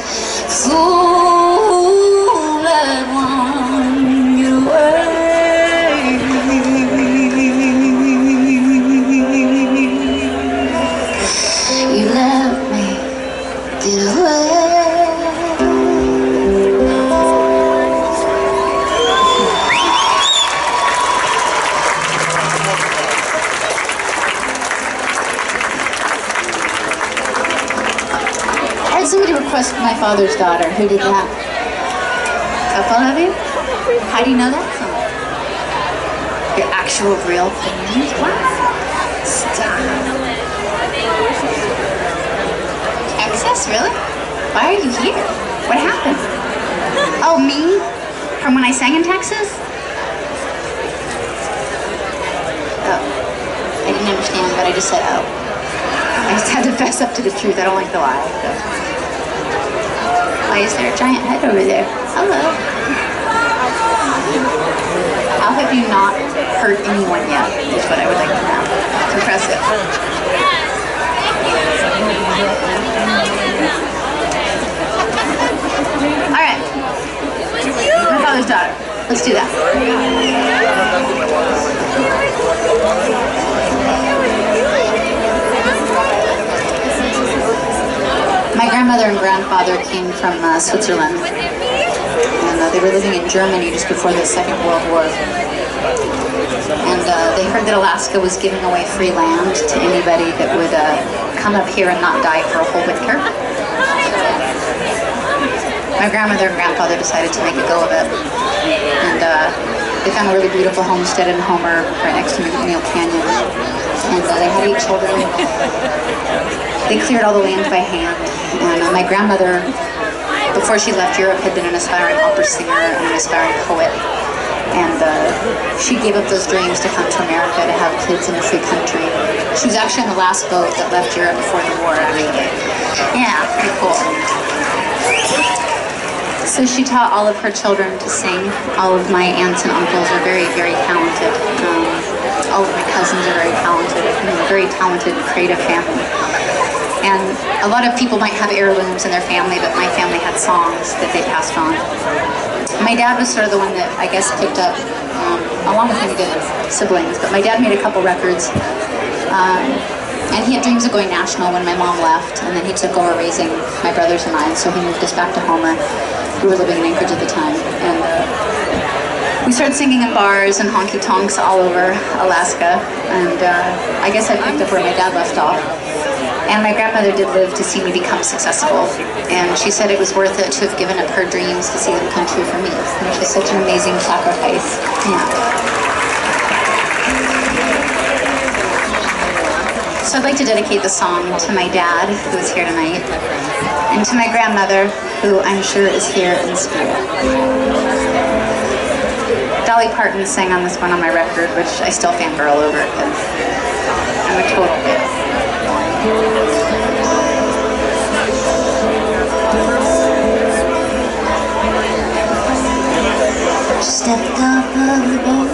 fool that won you away. You let me get away. I had somebody request My Father's Daughter. Who did that? A couple of you? How do you know that song? Your actual real fans? Wow. Stop. Texas, really? Why are you here? What happened? Oh, me? From when I sang in Texas? Oh. I didn't understand, but I just said, oh. I just had to fess up to the truth. I don't like the lie. So. Why is there a giant head over there? Hello. How have you not hurt anyone yet? Is what I would like to know. It's impressive. All right. My Father's Daughter. Let's do that. My grandmother and grandfather came from Switzerland, and they were living in Germany just before the Second World War. And they heard that Alaska was giving away free land to anybody that would come up here and not die for a whole winter. My grandmother and grandfather decided to make a go of it, and they found a really beautiful homestead in Homer right next to McNeil Canyon, and they had 8 children. They cleared all the land by hand, and my grandmother, before she left Europe, had been an aspiring opera singer and an aspiring poet, and she gave up those dreams to come to America to have kids in a free country. She was actually on the last boat that left Europe before the war, actually. Yeah, pretty cool. So she taught all of her children to sing. All of my aunts and uncles are very, very talented. All of my cousins are very talented. I'm a very talented, creative family. And a lot of people might have heirlooms in their family, but my family had songs that they passed on. My dad was sort of the one that I guess picked up, along with many good siblings, but my dad made a couple records. And he had dreams of going national when my mom left, and then he took over raising my brothers and I, and so he moved us back to Homer. We were living in Anchorage at the time. And we started singing in bars and honky-tonks all over Alaska, and I guess I picked up where my dad left off. And my grandmother did live to see me become successful, and she said it was worth it to have given up her dreams to see them come true for me, which was such an amazing sacrifice. Yeah. So I'd like to dedicate the song to my dad, who is here tonight, and to my grandmother, who I'm sure is here in spirit. Dolly Parton sang on this one on my record, which I still fangirl over because I'm a total bitch. She stepped off of the boat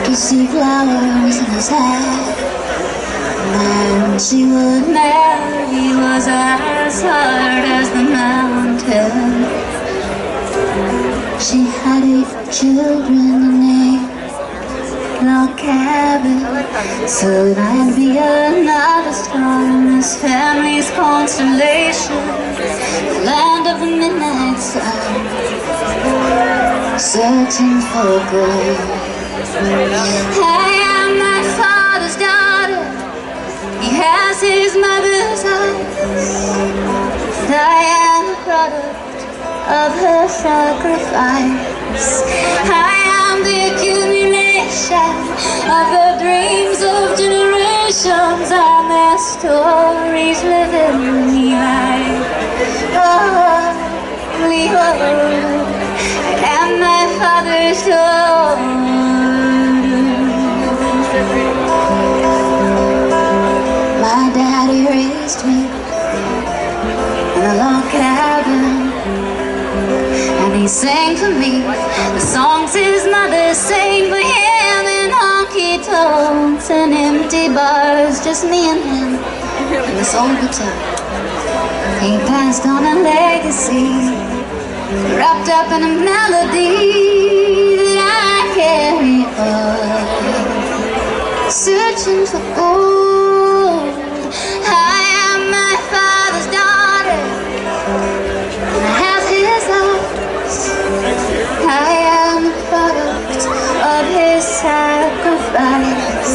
to see flowers in his hat. The man she would marry was as hard as the mountain. She had 8 children in a log cabin, so I'd be another star in this family's constellation, the land of the midnight sun, searching for gold. I am my father's daughter, he has his mother's eyes, and I am a product of her sacrifice. I am the accumulation of the dreams of generations and their stories living me life. Holy, holy, I am my Father's daughter. My daddy raised me in a log cabin, and he sang for me the songs his mother sang for him in honky-tonks and empty bars, just me and him and this old guitar. He passed on a legacy wrapped up in a melody that I carry on, searching for gold. I am my Father's daughter, and I have his eyes. I am the product of his sacrifice.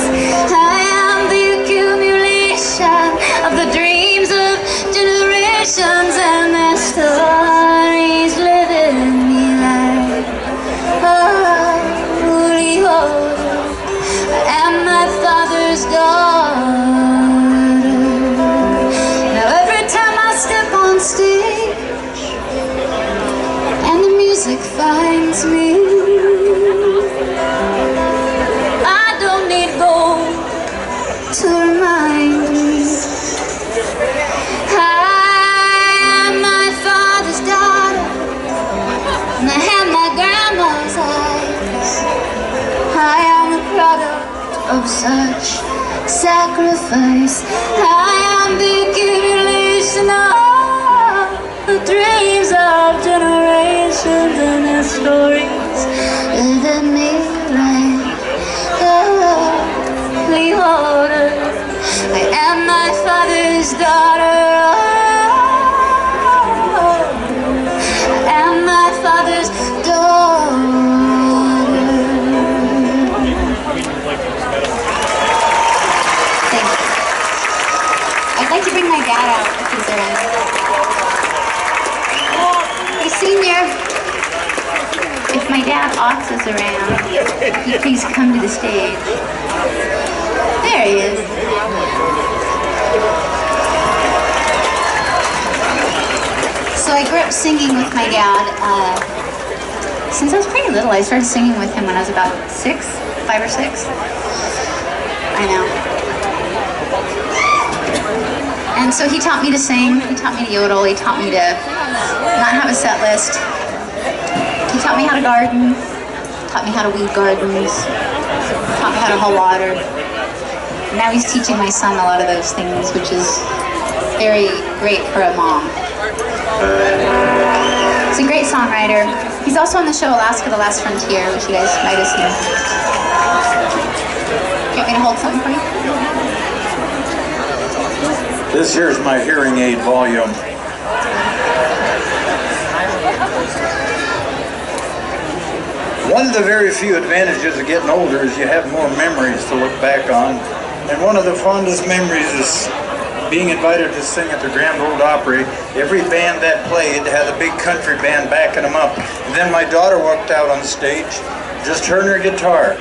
I am the accumulation of the dreams of generations and their stories living me life. Holy, holy, I am my Father's daughter. Now every time I step on stage and the music finds me, I don't need gold to remind me. I am my Father's daughter, and I have my grandma's eyes. I am the product of such sacrifice. I am the accumulation of the dreams of generations and their stories living me right. Holy, holy, I am my Father's daughter. I am my Father's daughter. Thank you. I'd like to bring my dad out if he's around. Hey, Senior, if my dad Atz is around, could you please come to the stage? There he is. So I grew up singing with my dad since I was pretty little. I started singing with him when I was about 5 or 6. I know. And so he taught me to sing, he taught me to yodel, he taught me to not have a set list. He taught me how to garden, taught me how to weed gardens, taught me how to haul water. And now he's teaching my son a lot of those things, which is very great for a mom. He's a great songwriter. He's also on the show Alaska, The Last Frontier, which you guys might have seen. You want me to hold something for you? This here's my hearing aid volume. One of the very few advantages of getting older is you have more memories to look back on. And one of the fondest memories is being invited to sing at the Grand Ole Opry. Every band that played had a big country band backing them up. And then my daughter walked out on stage, just her and her guitar.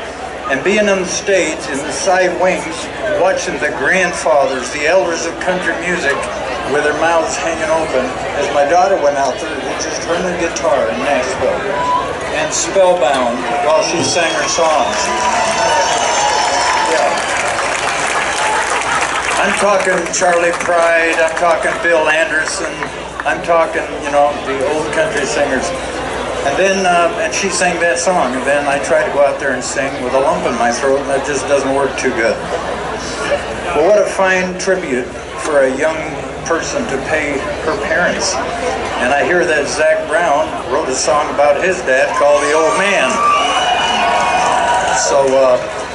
And being on the stage in the side wings, watching the grandfathers, the elders of country music, with their mouths hanging open, as my daughter went out there, just her and her guitar in Nashville, and spellbound while she sang her songs. Yeah. I'm talking Charlie Pride, I'm talking Bill Anderson, I'm talking, you know, the old country singers. And then, and she sang that song, and then I tried to go out there and sing with a lump in my throat, and that just doesn't work too good. Well, what a fine tribute for a young person to pay her parents. And I hear that Zac Brown wrote a song about his dad called The Old Man. So,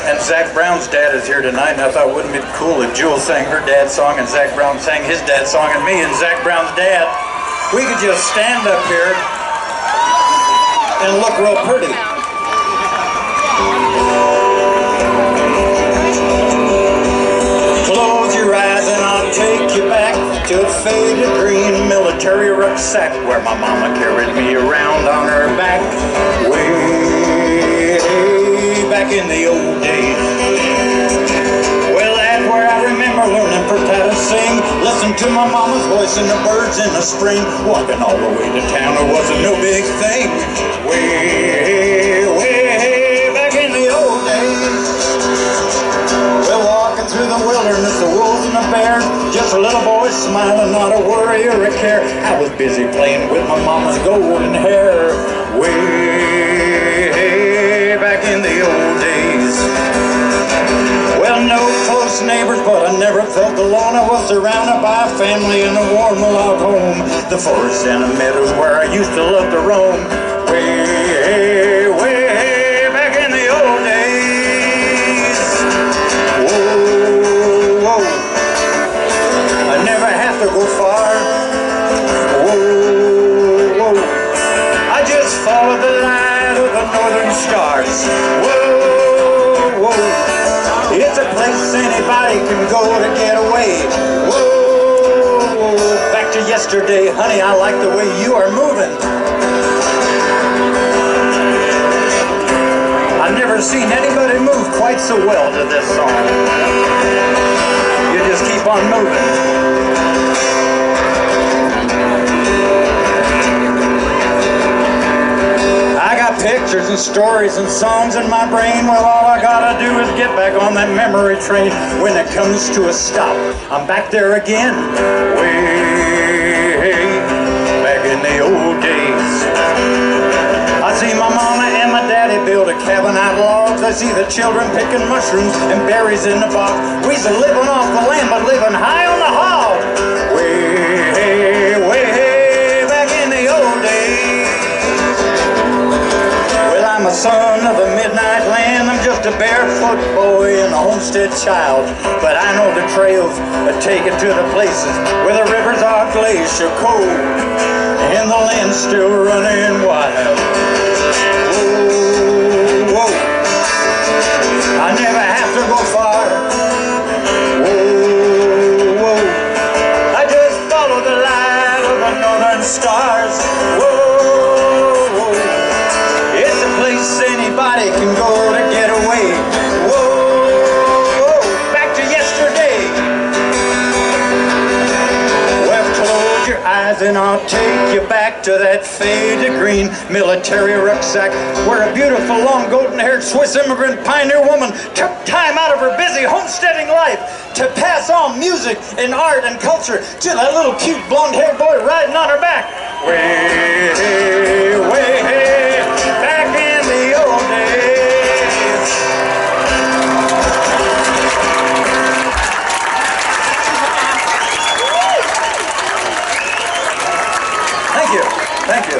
and Zac Brown's dad is here tonight, and I thought, wouldn't it be cool if Jewel sang her dad's song and Zac Brown sang his dad's song, and me and Zac Brown's dad, we could just stand up here and look real pretty. Close your eyes and I'll take you back to a faded green mill military rucksack where my mama carried me around on her back. Way back in the old days. Well, that's where I remember learning for to sing. Listen to my mama's voice and the birds in the spring. Walking all the way to town, it wasn't no big thing. Way back in the old days. Well, walking through the wilderness, the wolves and the bears, just a little boy smiling, not a worry or a care. I was busy playing with my mama's golden hair. Way back in the old days. Well, no close neighbors, but I never felt alone. I was surrounded by a family in a warm log home. The forest and the meadows where I used to love to roam. Way back in the old days. Whoa, I never have to go far. Whoa, I just follow the light of the northern stars. Whoa, it's a place anybody can go to get away. Whoa, back to yesterday, honey, I like the way you are moving. I've never seen anybody move quite so well to this song. You just keep on moving. Pictures and stories and songs in my brain. Well, all I gotta do is get back on that memory train. When it comes to a stop, I'm back there again. Way back in the old days. I see my mama and my daddy build a cabin out of logs. I see the children picking mushrooms and berries in the box. We was living off the land but living high on the hog. Way back in the old days. I'm a son of the midnight land. I'm just a barefoot boy and a homestead child. But I know the trails that take it to the places where the rivers are glacier cold and the land's still running wild. Whoa, I never have to go far. Whoa, I just follow the light of the northern stars. Anybody can go to get away. Whoa, back to yesterday. Well, close your eyes and I'll take you back to that faded green military rucksack where a beautiful, long, golden-haired Swiss immigrant pioneer woman took time out of her busy homesteading life to pass on music and art and culture to that little cute blonde-haired boy riding on her back. Way back in the old days. Thank you. Thank you.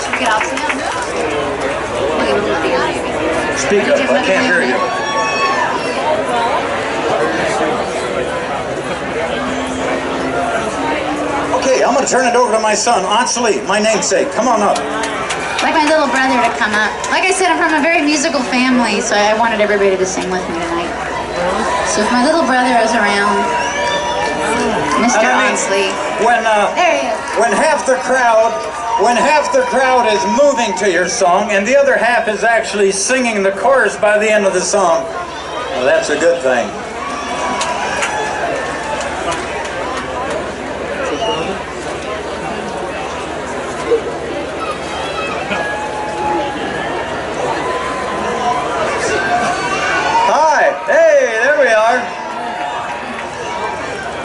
Should we get off now? Speak up. I can't hear you. Okay, I'm going to turn it over to my son, Atz Lee, my namesake. Come on up. I'd like my little brother to come up. Like I said, I'm from a very musical family, so I wanted everybody to sing with me tonight. So if my little brother is around, Mr. Atz Lee. There he is. When half the crowd is moving to your song and the other half is actually singing the chorus by the end of the song, well, that's a good thing.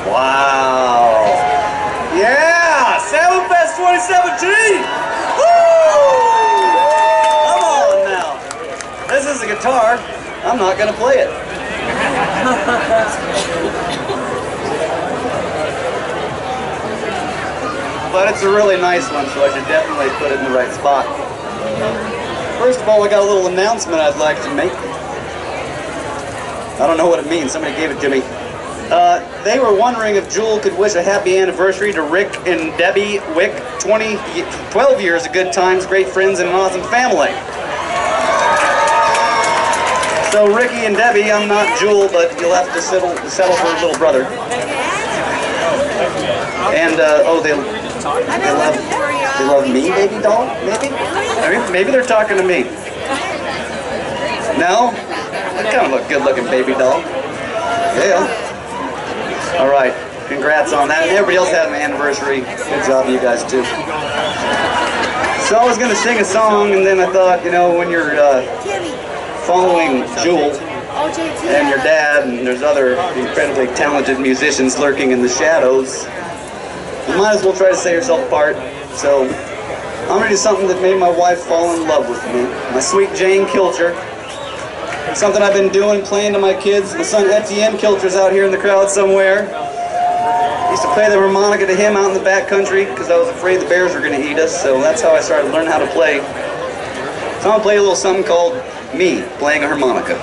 Wow. Yeah, Salmonfest 2017. Woo! Come on now. This is a guitar. I'm not going to play it. But it's a really nice one, so I should definitely put it in the right spot. First of all, I got a little announcement I'd like to make. I don't know what it means. Somebody gave it to me. They were wondering if Jewel could wish a happy anniversary to Rick and Debbie Wick. 12 years of good times, great friends, and an awesome family. So Ricky and Debbie, I'm not Jewel, but you'll have to settle for a little brother. And oh, they love me, baby doll. Maybe they're talking to me. No, I kind of look good-looking, baby doll. Yeah. All right. Congrats on that. Everybody else had an anniversary. Good job, you guys too. So I was going to sing a song, and then I thought, you know, when you're following Jewel and your dad, and there's other incredibly talented musicians lurking in the shadows, you might as well try to set yourself apart. So I'm going to do something that made my wife fall in love with me. My sweet Jane Kilcher. Something I've been doing, playing to my kids. My son Etienne Kilcher's out here in the crowd somewhere. I used to play the harmonica to him out in the back country because I was afraid the bears were going to eat us, so that's how I started learning how to play. So I'm going to play a little something called Me, Playing a Harmonica.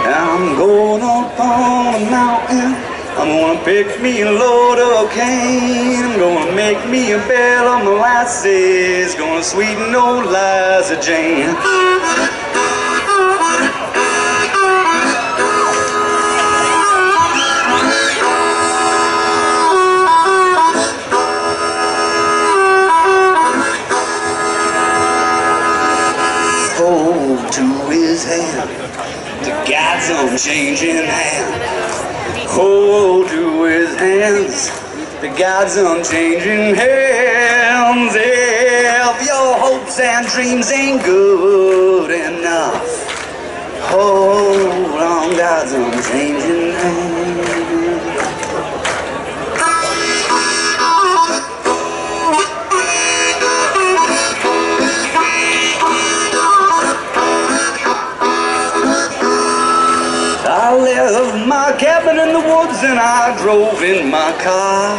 I'm going up on a mountain, I'm going to pick me a load of cane, I'm going to make me a bed of molasses, going to sweeten old Liza Jane. Hold to his hand, the God's unchanging hand. Hold to his hands, the God's unchanging hands. If your hopes and dreams ain't good enough, hold on God's unchanging hand. I left my cabin in the woods and I drove in my car.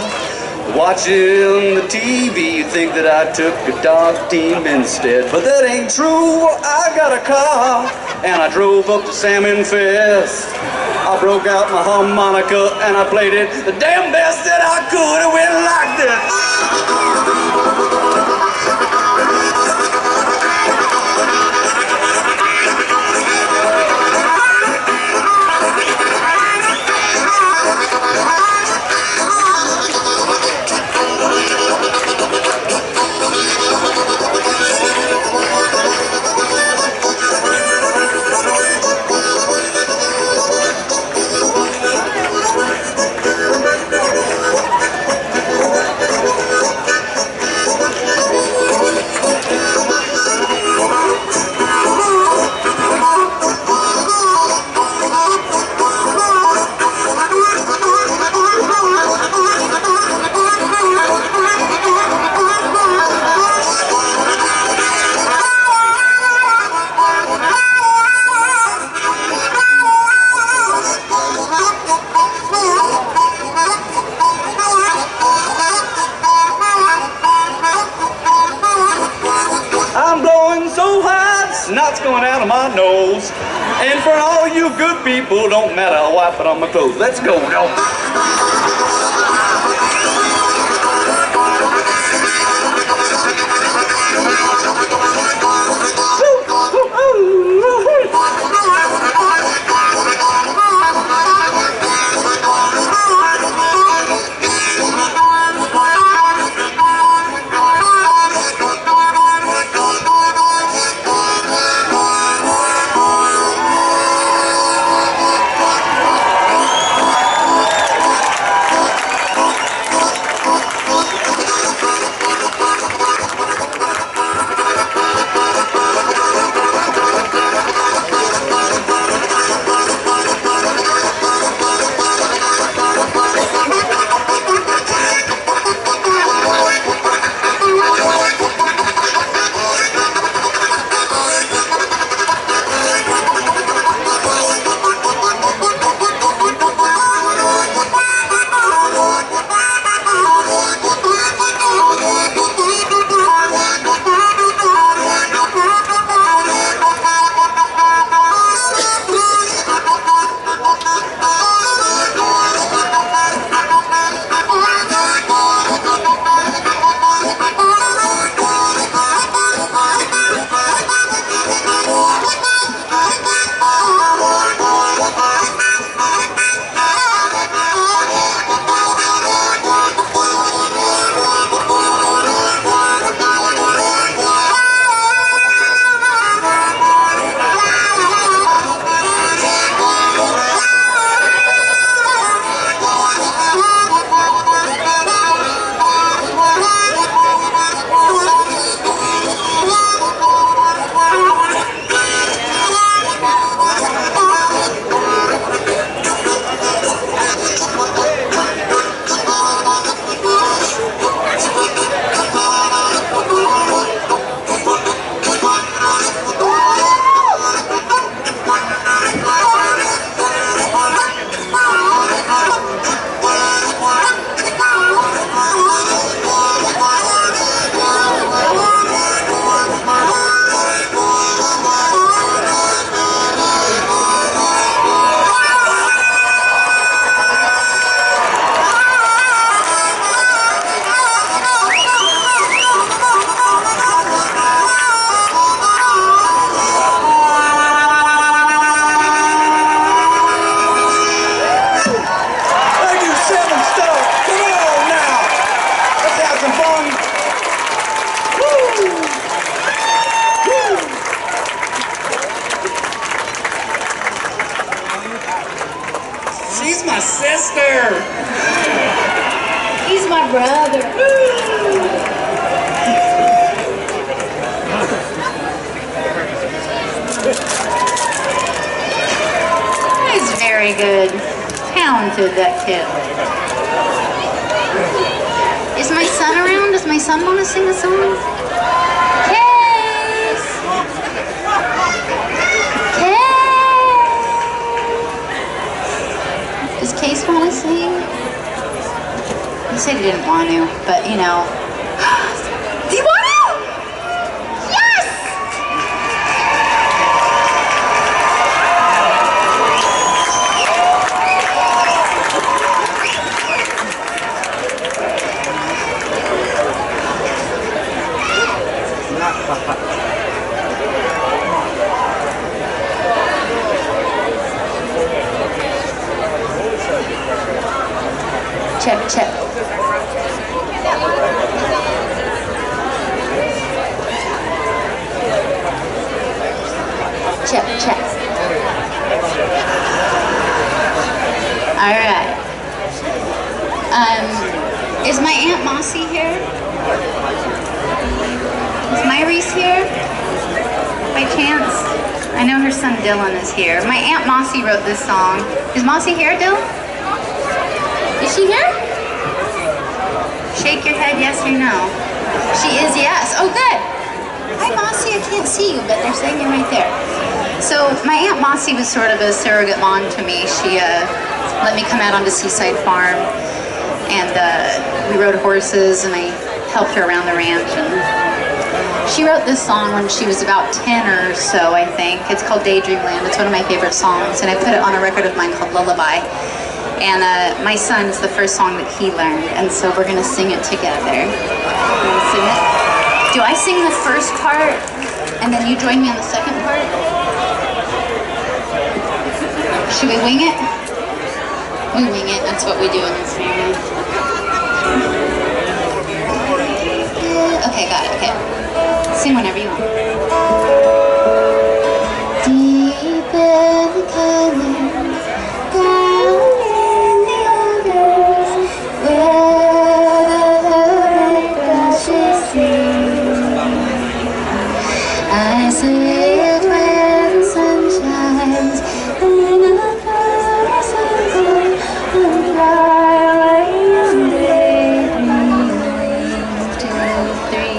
Watching the TV, you'd think that I took a dog team instead, but that ain't true. I got a car and I drove up to Salmonfest. I broke out my harmonica and I played it the damn best that I could. It went like this. Snot's going out of my nose, and for all you good people, don't matter how I put on my clothes. Let's go, y'all. my sister. He's my brother. He's very good. Talented, that kid. Is my son around? Does my son want to sing a song? Case! Case! Does Case want to sing? He said he didn't want to, but you know. Do you want to? Yes! Check, check. Check, check. All right. Is my Aunt Mossy here? Is Myreese here? By chance? I know her son Dylan is here. My Aunt Mossy wrote this song. Is Mossy here, Dylan? Is she here? Shake your head yes or no. She is yes. Oh, good. Hi, Mossy. I can't see you, but they're saying you're right there. So my Aunt Mossy was sort of a surrogate mom to me. She let me come out onto Seaside Farm, and we rode horses, and I helped her around the ranch. And she wrote this song when she was about 10 or so, I think. It's called Daydream. It's one of my favorite songs, and I put it on a record of mine called Lullaby. And my son is the first song that he learned, and so we're gonna sing it together. You wanna sing it? Do I sing the first part, and then you join me on the second part? Should we wing it? We wing it, that's what we do in this family. Okay, got it, okay. Sing whenever you want. Deep in the canyon, down in the others, where the red brushes through, I sit where the sun shines, and I find myself and fly away and daydream. 1, 2, 3,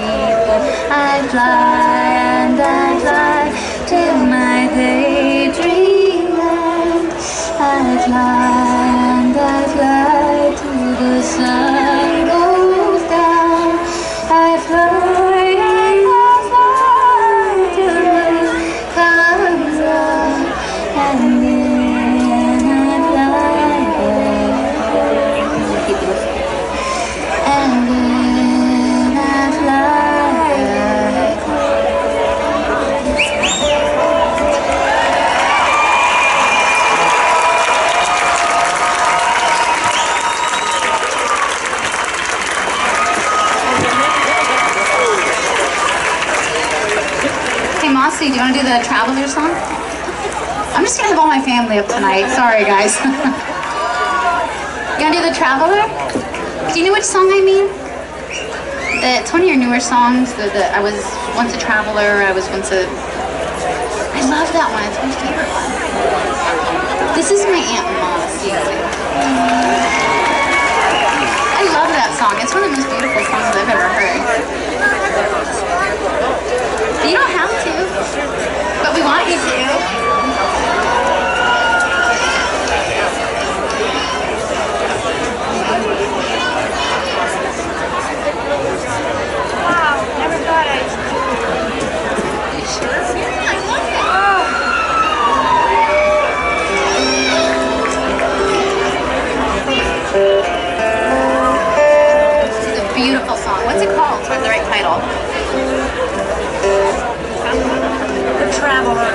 4. I fly and I fly to my daydream land. I fly and I fly till the sun goes down. I fly and I fly till the moon comes up, and then I fly back. And then I fly back. Hey Mossy, do you want to do the Traveler song? I'm just going to have all my family up tonight. Sorry guys. You want to do the Traveler? Do you know which song I mean? It's one of your newer songs. I was once a traveler, I was once a... I love that one. It's my favorite one. This is my Aunt Mossy. I love that song. It's one of the most beautiful songs I've ever heard. You don't have to, but we want you to. Wow, never thought I'd... You sure? Yeah, I love it. This is a beautiful song. What's it called? What's the right title? The Traveler.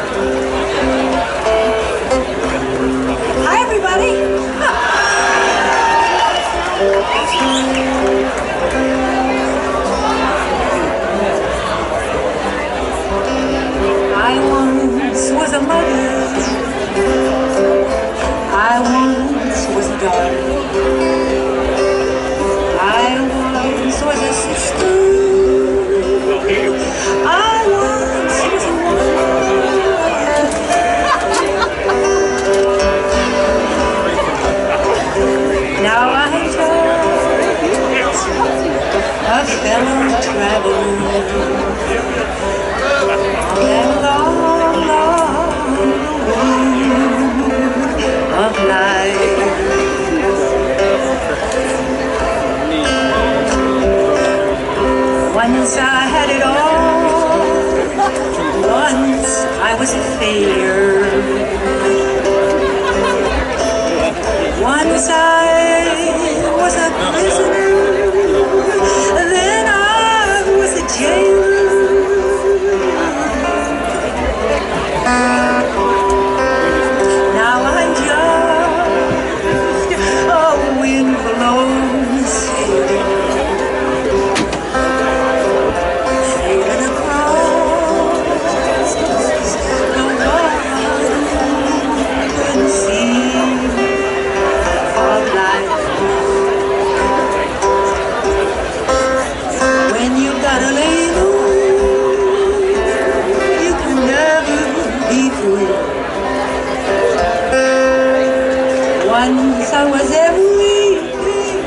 Once I was everything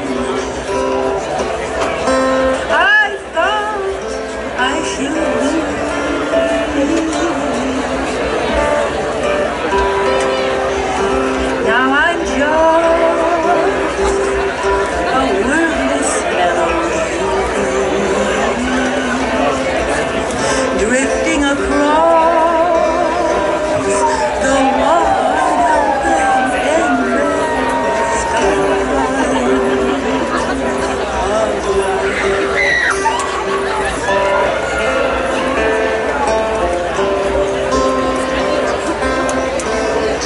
I thought I should be. Now I'm just a wordless melody drifting across the wide open endless sky.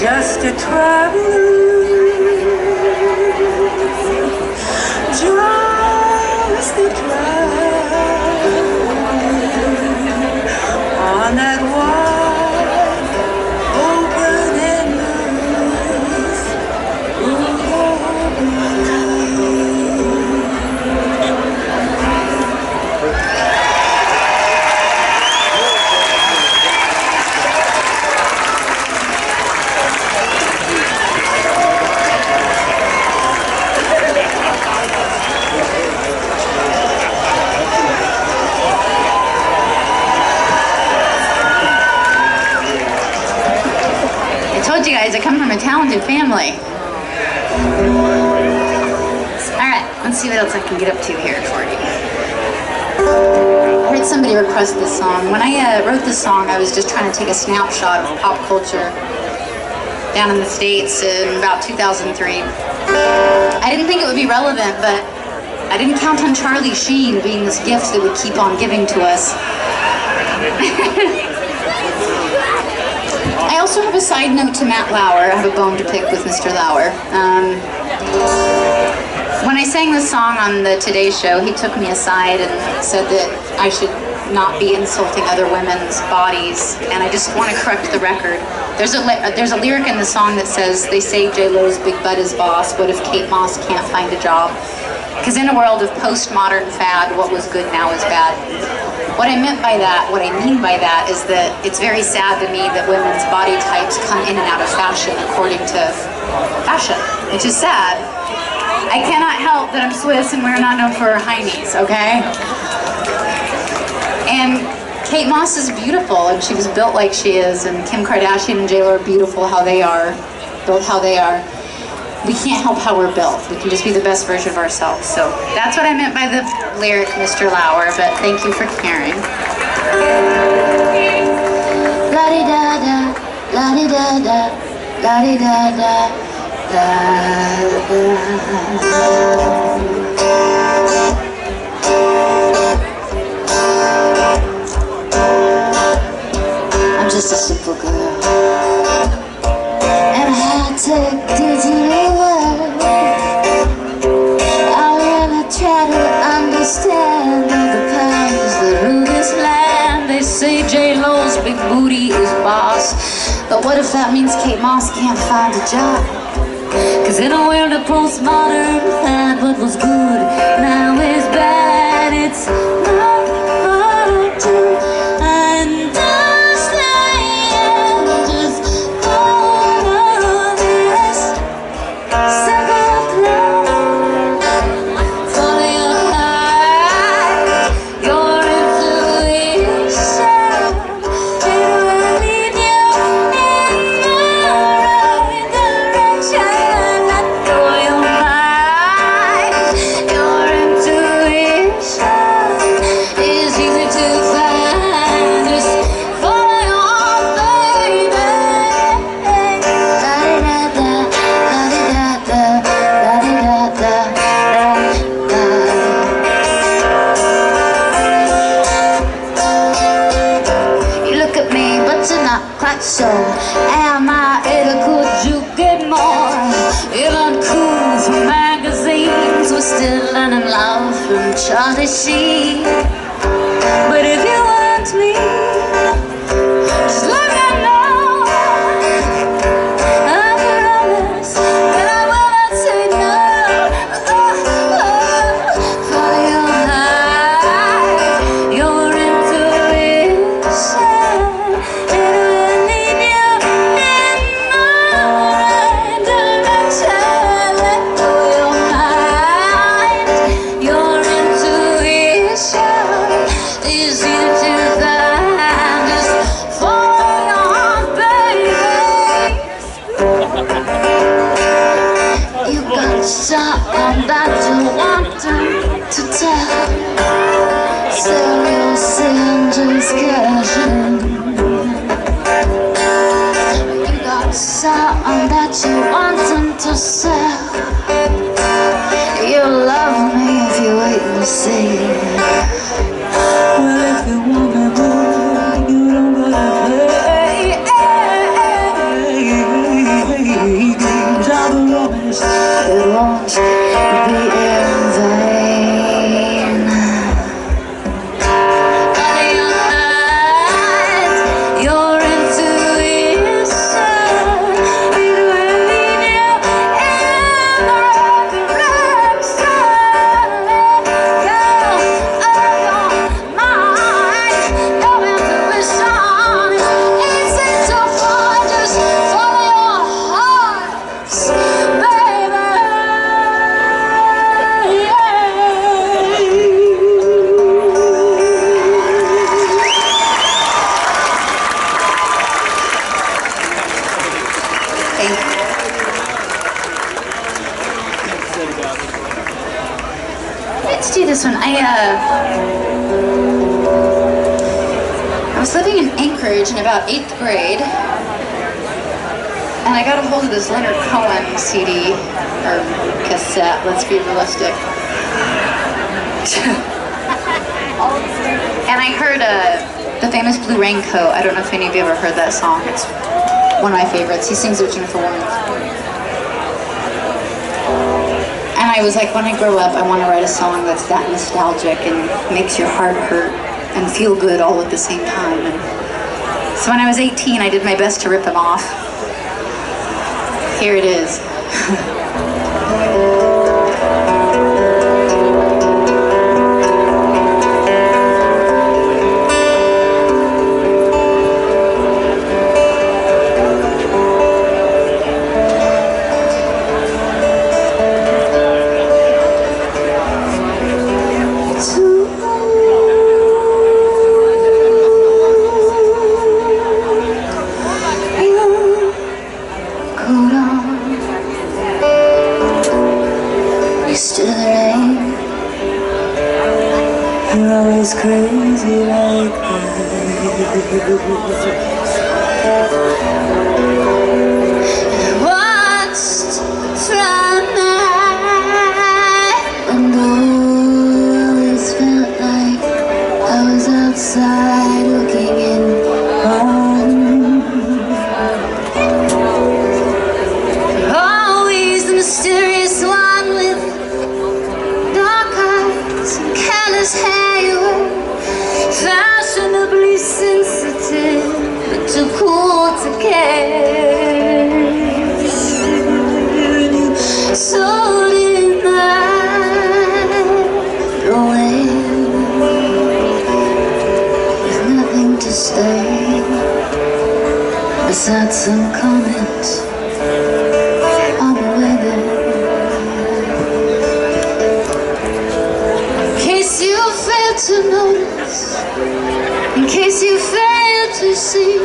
Just a traveler, just a traveler on that wide open endless I told you guys I come from a talented family. Alright, let's see what else I can get up to here for you. I heard somebody request this song. When I wrote this song, I was just trying to take a snapshot of pop culture down in the States in about 2003. I didn't think it would be relevant, but I didn't count on Charlie Sheen being this gift that would keep on giving to us. I also have a side note to Matt Lauer. I have a bone to pick with Mr. Lauer. When I sang this song on the Today Show, he took me aside and said that I should not be insulting other women's bodies, and I just want to correct the record. There's a lyric in the song that says, they say J-Lo's big butt is boss, what if Kate Moss can't find a job? Because in a world of postmodern fad, what was good now is bad. What I mean by that is that it's very sad to me that women's body types come in and out of fashion according to fashion, which is sad. I cannot help that I'm Swiss and we're not known for our high knees, okay? And Kate Moss is beautiful, and she was built like she is, and Kim Kardashian and J-Lo are beautiful how they are, built how they are. We can't help how we're built. We can just be the best version of ourselves. So that's what I meant by the lyric, Mr. Lauer, but thank you for caring. La-di-da-da, la-di-da-da, la-di-da-da, I'm just a simple girl, and high-tech digital world. I really try to understand all the powers that rule this land. They say J-Lo's big booty is boss, but what if that means Kate Moss can't find a job? Cause in a world of postmodern fad, what was good now is bad. It's not hard to understand. Just follow this simple plan. Follow your heart, your intuition. It will lead you in the right direction. Let go your mind, your intuition is easy to find. Just follow your heart, baby. La-di-da-da, la-di-da-da, la-di-da-da, la-di-da-da. You look at me, but you're not quite sure. Am I it or could you get more? Even cool from magazines, we're still learning love from Charlie Sheen. But if you want me, just let me know. I promise that I will not say no. Follow your heart, your intuition. It will lead you in the right direction. to tell. Sell your sin, just cash in. You got something that you want them to sell. You'll love me if you wait and see. Well, if you want me, boy, you don't gotta pay. Down the road, it won't be in vain. Your intuition, it will lead you in the right direction. Go of your mind, your intuition. It's so far, just follow your heart, baby. Let's do this one. I was living in Anchorage in about 8th grade, and I got a hold of this Leonard Cohen CD, or cassette, let's be realistic. And I heard the famous Blue Raincoat. I don't know if any of you ever heard that song. It's one of my favorites. He sings with Jennifer Warnes. And I was like, when I grow up, I want to write a song that's that nostalgic and makes your heart hurt and feel good all at the same time. And so when I was 18, I did my best to rip him off. Here it is. you're always crazy like watched from my window, always felt like I was outside looking in on. Always the mysterious one with dark eyes and careless hair. You were fashionably sensitive, but too cool to care. So did I away with nothing to say besides some comments on the weather. In case you failed to notice, in case you failed to see,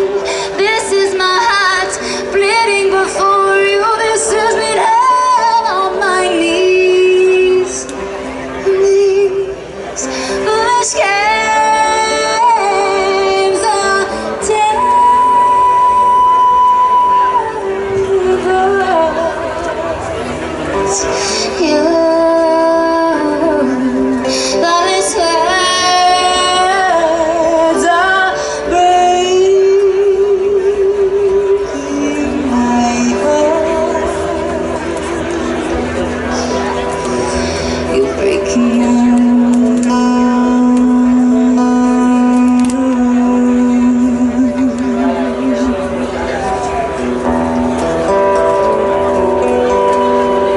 this is my heart bleeding before you. This is me down on my knees. These foolish games are terrible. You thought this words are breaking my heart. You're breaking my heart.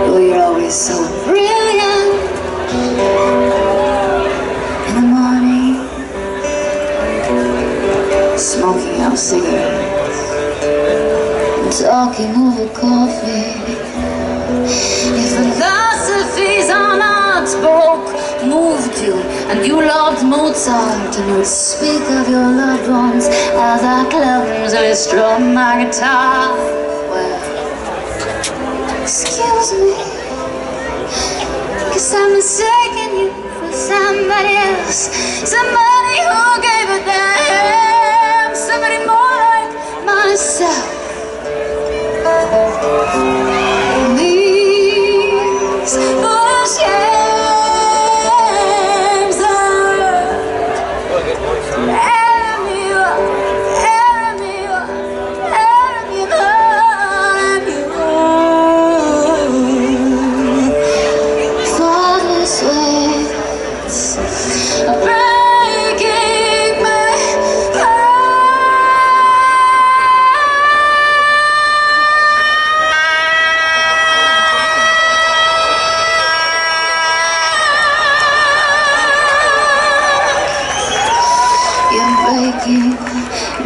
Oh, you're always so brilliant in the morning, smoking out cigarettes and talking over coffee. If philosophies on art spoke, moved you, and you loved Mozart, and would speak of your loved ones as I clumsily strum my guitar. Well, excuse me, 'cause I'm mistaking you for somebody else, somebody who gave a damn, somebody more like myself. These are shames of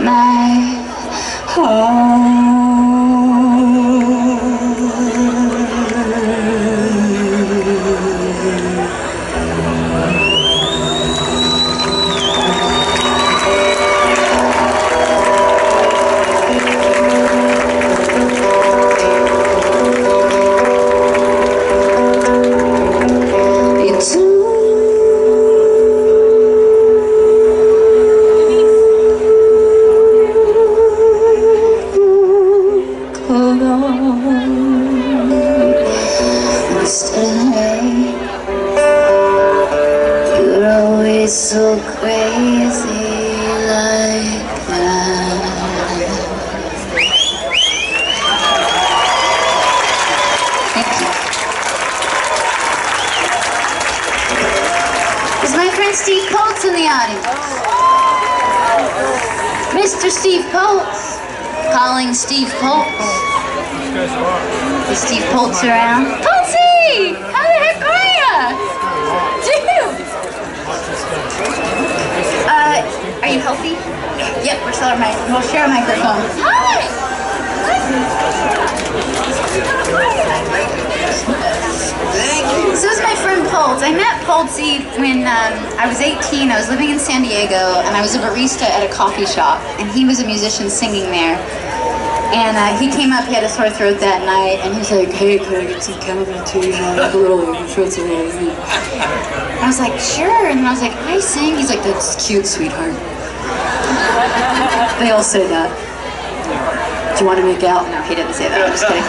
my heart. So crazy like that. Thank you. Is my friend Steve Poltz in the audience? Mr. Steve Poltz. Calling Steve Poltz. Is Steve Poltz around? Poltzy! How the heck are ya? Dude! Are you healthy? Yep, we'll share a microphone. Hi! Thank you. So this is my friend Poltz. I met Poltzy when I was 18. I was living in San Diego, and I was a barista at a coffee shop, and he was a musician singing there. And he came up, he had a sore throat that night, and he was like, hey, could I get some chemical tea? Like a little, throat's a little. I was like, sure. And I was like, I sing. He's like, that's cute, sweetheart. They all say that. Do you want to make out? No, he didn't say that. I'm just kidding.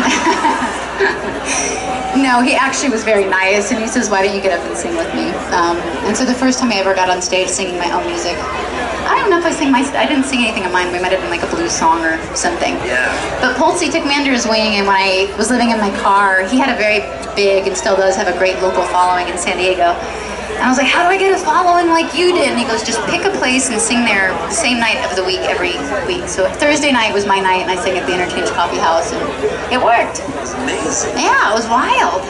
No, he actually was very nice, and he says, why don't you get up and sing with me? And so the first time I ever got on stage singing my own music, I don't know if I didn't sing anything of mine. We might have been like a blues song or something. Yeah. But Poltzy took me under his wing, and when I was living in my car, he had a very big, and still does have a great local following in San Diego. And I was like, how do I get a following like you did? And he goes, just pick a place and sing there the same night of the week every week. So Thursday night was my night, and I sang at the Interchange Coffee House, and it worked. It's amazing. Yeah, it was wild.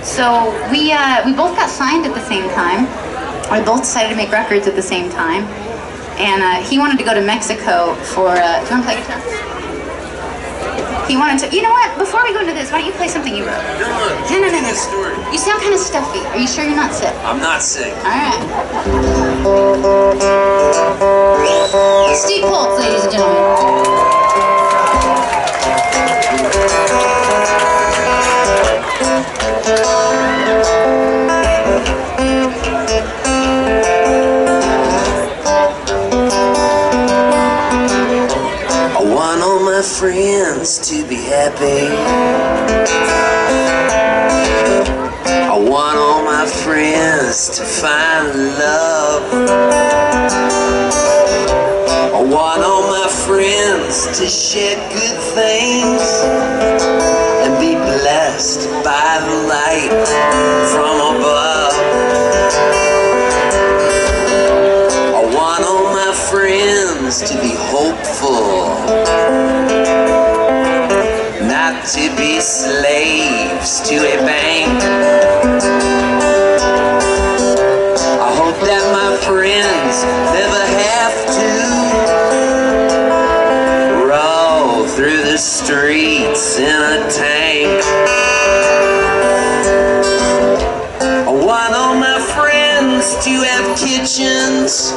So we both got signed at the same time. We both decided to make records at the same time. And he wanted to go to Mexico for, do you want to play guitar? He wanted to, you know what, before we go into this, why don't you play something you wrote? No. You sound kind of stuffy. Are you sure you're not sick? I'm not sick. All right. Steve Poltz, ladies and gentlemen. Friends to be happy. I want all my friends to find love. I want all my friends to share good things and be blessed by the light from above. I want all my friends to be hopeful, not to be slaves to a bank. I hope that my friends never have to roll through the streets in a tank. I want all my friends to have kitchens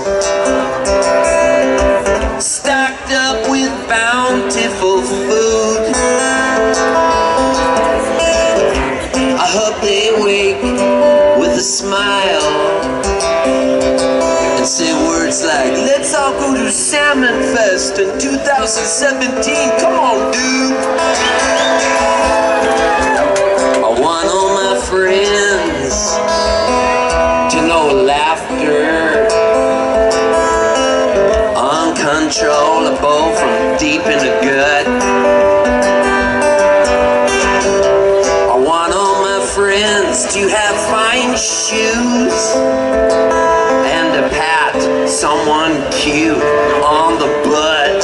stocked up with bountiful food. I hope they wake with a smile and say words like, let's all go to Salmonfest in 2017. Come on, dude. I want all my friends to know laughter, uncontrollable from deep in the gut. I want all my friends to have fine shoes and to pat someone cute on the butt.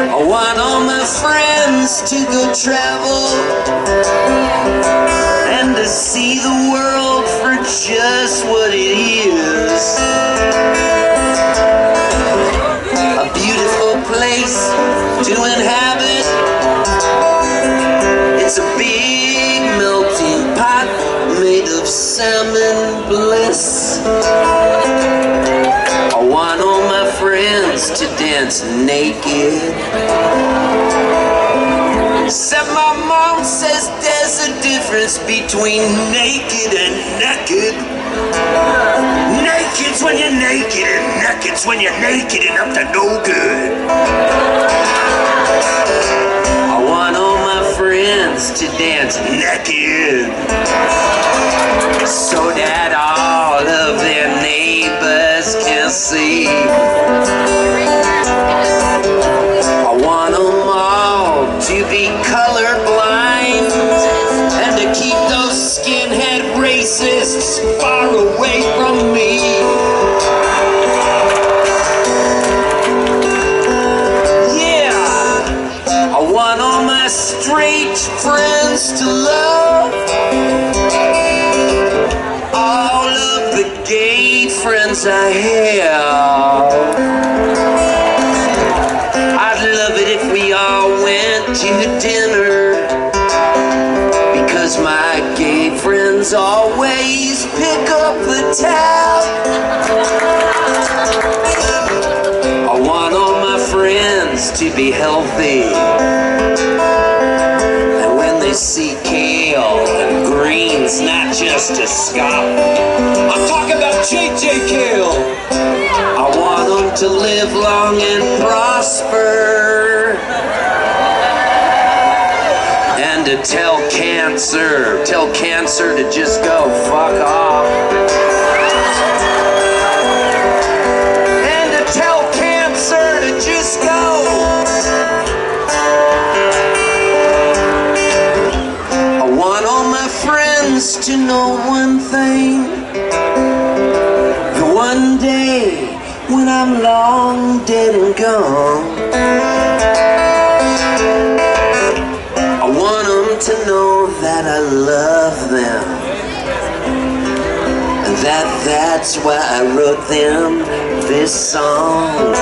I want all my friends to go travel and to see the world for just what it is. A beautiful place to inhabit. It's a big melting pot made of salmon bliss. I want all my friends to dance naked. Except my mom says there's a difference between naked and naked. Naked's when you're naked, and naked's when you're naked and up to no good. I want all my friends to dance naked, so that all of their neighbors can see. I want them all to be colorblind and to keep those skinhead racists far away from me. Yeah, I want all my straight friends to love all of the gay friends I have. I'd love it if we all went to dinner, because my gay friends always pick up the tab. I want all my friends to be healthy, and when they see kale and greens, not just to scoff. I'm talking about JJ Kale. I want them to live long and prosper, and to tell cancer to just go fuck off, and to tell cancer to just go. I want all my friends to know one thing. The one day when I'm long dead and gone, I want them to know that I love them, and that's why I wrote them this song.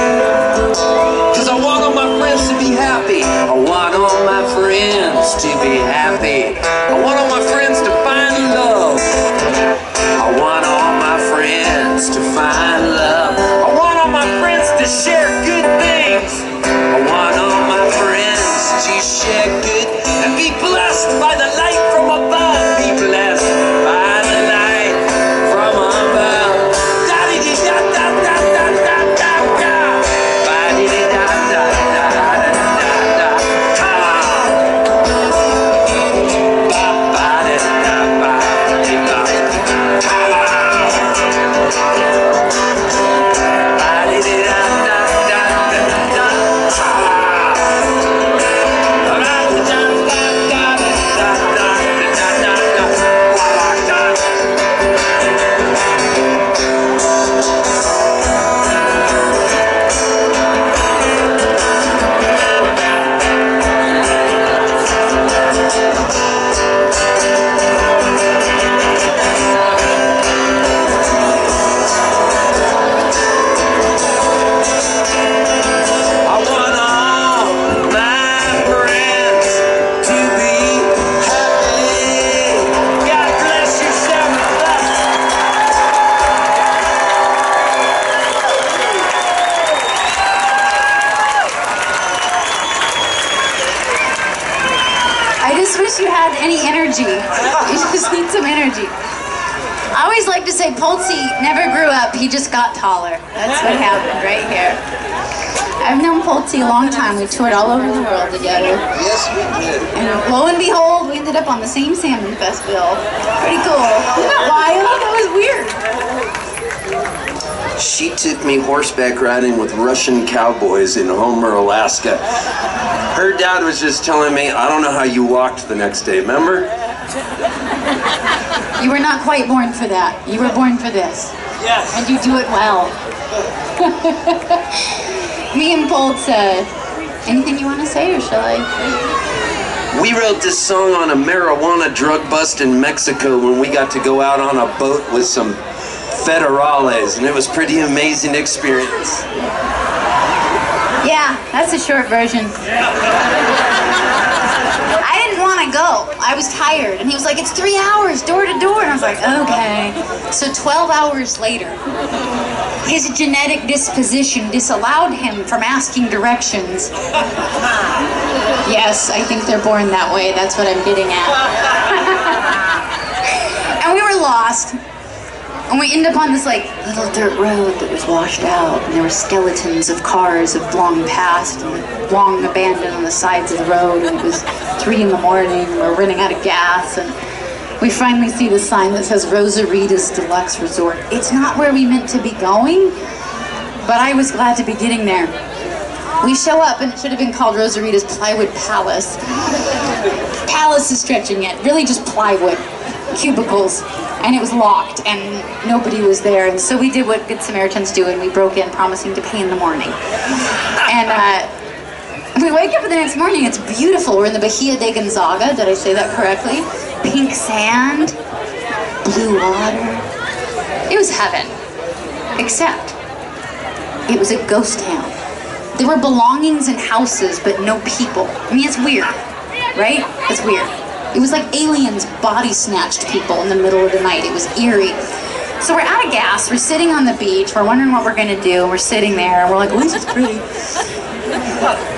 Cause I want all my friends to be happy. I want all my friends to be happy. I want all my friends to find love. I want all my friends to find love. I want all my friends to share good things. I want all my friends to share good and be blessed by the light from above. Be blessed by the light from above. Dottie dee da da da da da da da. Ba dee dee da da da da da da. Ba ba dee da ba dee ba. Ba dee dee da da da da da. I just wish you had any energy. You just need some energy. I always like to say Poltzy never grew up, he just got taller. That's what happened right here. I've known Poltzy a long time. We toured all over the world together. Yes, we did. And lo and behold, we ended up on the same Salmonfest bill. Pretty cool. Isn't that wild? That was weird. She took me horseback riding with Russian cowboys in Homer, Alaska. Her dad was just telling me, I don't know how you walked the next day, remember? You were not quite born for that. You were born for this. Yes. And you do it well. Me and Poltz, anything you want to say, or shall I? We wrote this song on a marijuana drug bust in Mexico when we got to go out on a boat with some federales, and it was a pretty amazing experience. Yeah, that's a short version. I didn't want to go. I was tired, and he was like, it's 3 hours, door to door, and I was like, okay. So 12 hours later, his genetic disposition disallowed him from asking directions. Yes, I think they're born that way. That's what I'm getting at. And we were lost. And we ended up on this like little dirt road that was washed out, and there were skeletons of cars of long past and long abandoned on the sides of the road, and it was 3 in the morning, and we're running out of gas, and we finally see the sign that says Rosarita's Deluxe Resort. It's not where we meant to be going, but I was glad to be getting there. We show up, and it should have been called Rosarita's Plywood Palace. Palace is stretching it, really just plywood, cubicles. And it was locked, and nobody was there, and so we did what good Samaritans do, and we broke in, promising to pay in the morning. And we wake up the next morning, it's beautiful. We're in the Bahia de Gonzaga, did I say that correctly? Pink sand, blue water. It was heaven, except it was a ghost town. There were belongings and houses, but no people. I mean, it's weird, right? It's weird. It was like aliens body snatched people in the middle of the night. It was eerie. So we're out of gas, we're sitting on the beach, we're wondering what we're gonna do, and we're sitting there, and we're like, oh, this is pretty.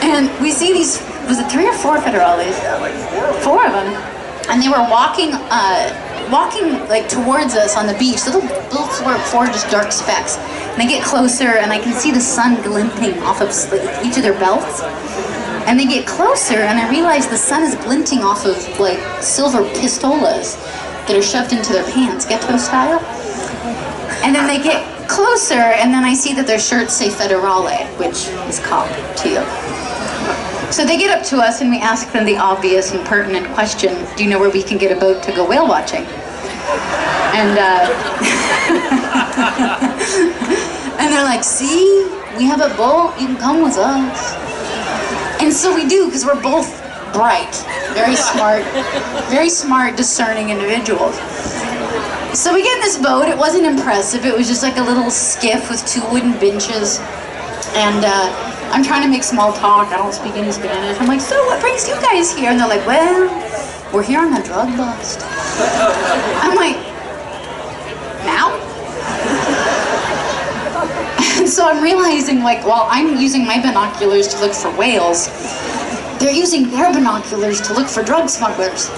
And we see these, was it 3 or 4 federales? 4 of them. And they were walking like towards us on the beach, little 4 just dark specks. And they get closer, and I can see the sun glinting off of each of their belts. And they get closer, and I realize the sun is glinting off of like silver pistolas that are shoved into their pants, ghetto style. And then they get closer, and then I see that their shirts say Federale, which is cop to you. So they get up to us, and we ask them the obvious and pertinent question, do you know where we can get a boat to go whale watching? And and they're like, see, we have a boat, you can come with us. And so we do, because we're both bright, very smart, discerning individuals. So we get in this boat. It wasn't impressive. It was just like a little skiff with 2 wooden benches. And I'm trying to make small talk. I don't speak any Spanish. I'm like, so what brings you guys here? And they're like, well, we're here on a drug bust. I'm like, now? And so I'm realizing, like, while I'm using my binoculars to look for whales, they're using their binoculars to look for drug smugglers.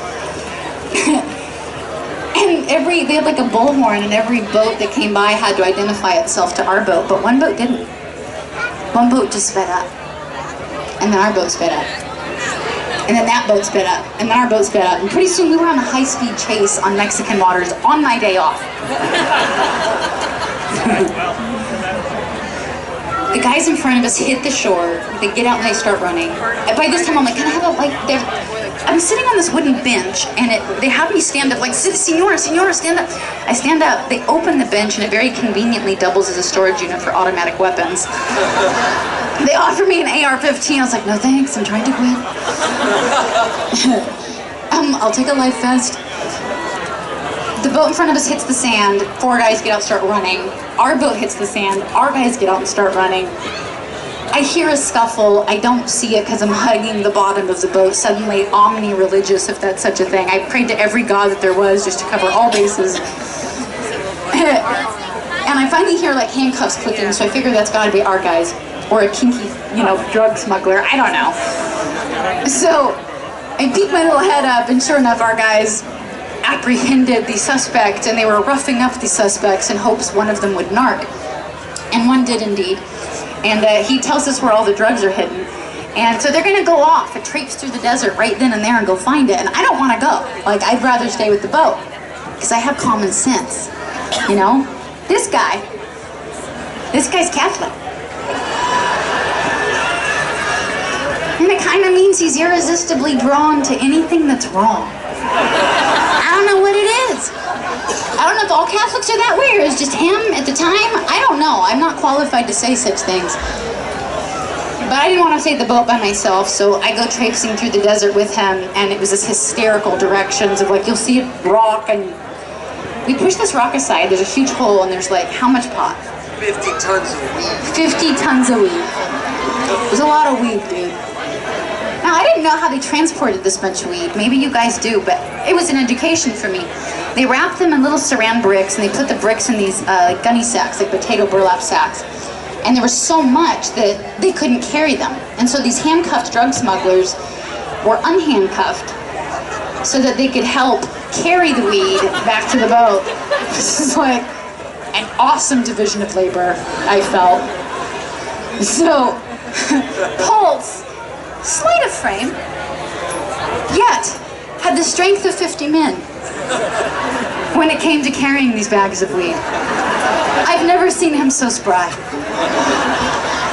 And they had like a bullhorn, and every boat that came by had to identify itself to our boat, but one boat didn't. One boat just sped up. And then our boat sped up. And then that boat sped up. And then our boat sped up. And pretty soon we were on a high-speed chase on Mexican waters on my day off. The guys in front of us hit the shore. They get out and they start running. And by this time, I'm like, can I have a, like, I'm sitting on this wooden bench, and they have me stand up, like, Senora, stand up. I stand up, they open the bench, and it very conveniently doubles as a storage unit for automatic weapons. They offer me an AR-15. I was like, no thanks, I'm trying to quit. I'll take a life vest. The boat in front of us hits the sand. 4 guys get out and start running. Our boat hits the sand. Our guys get out and start running. I hear a scuffle. I don't see it because I'm hugging the bottom of the boat. Suddenly omni-religious, if that's such a thing. I prayed to every god that there was just to cover all bases. And I finally hear like handcuffs clicking, so I figure that's gotta be our guys. Or a kinky, drug smuggler. I don't know. So I peek my little head up, and sure enough, our guys apprehended the suspect, and they were roughing up the suspects in hopes one of them would narc. And one did indeed. And he tells us where all the drugs are hidden. And so they're gonna go off and traipse through the desert right then and there and go find it. And I don't wanna go. Like, I'd rather stay with the boat. Because I have common sense, you know? This guy's Catholic. And it kind of means he's irresistibly drawn to anything that's wrong. I don't know what it is. I don't know if all Catholics are that way or it's just him at the time. I don't know. I'm not qualified to say such things. But I didn't want to take the boat by myself, so I go traipsing through the desert with him, and it was this hysterical directions of like, you'll see a rock, and we push this rock aside, there's a huge hole, and there's like, how much pot? 50 tons of weed. 50 tons of weed. There's a lot of weed, dude. Now, I didn't know how they transported this bunch of weed. Maybe you guys do, but it was an education for me. They wrapped them in little saran bricks, and they put the bricks in these like gunny sacks, like potato burlap sacks. And there was so much that they couldn't carry them. And so these handcuffed drug smugglers were unhandcuffed so that they could help carry the weed back to the boat. This is like an awesome division of labor, I felt. So, Poltz, slight of frame, yet had the strength of 50 men when it came to carrying these bags of weed. I've never seen him so spry,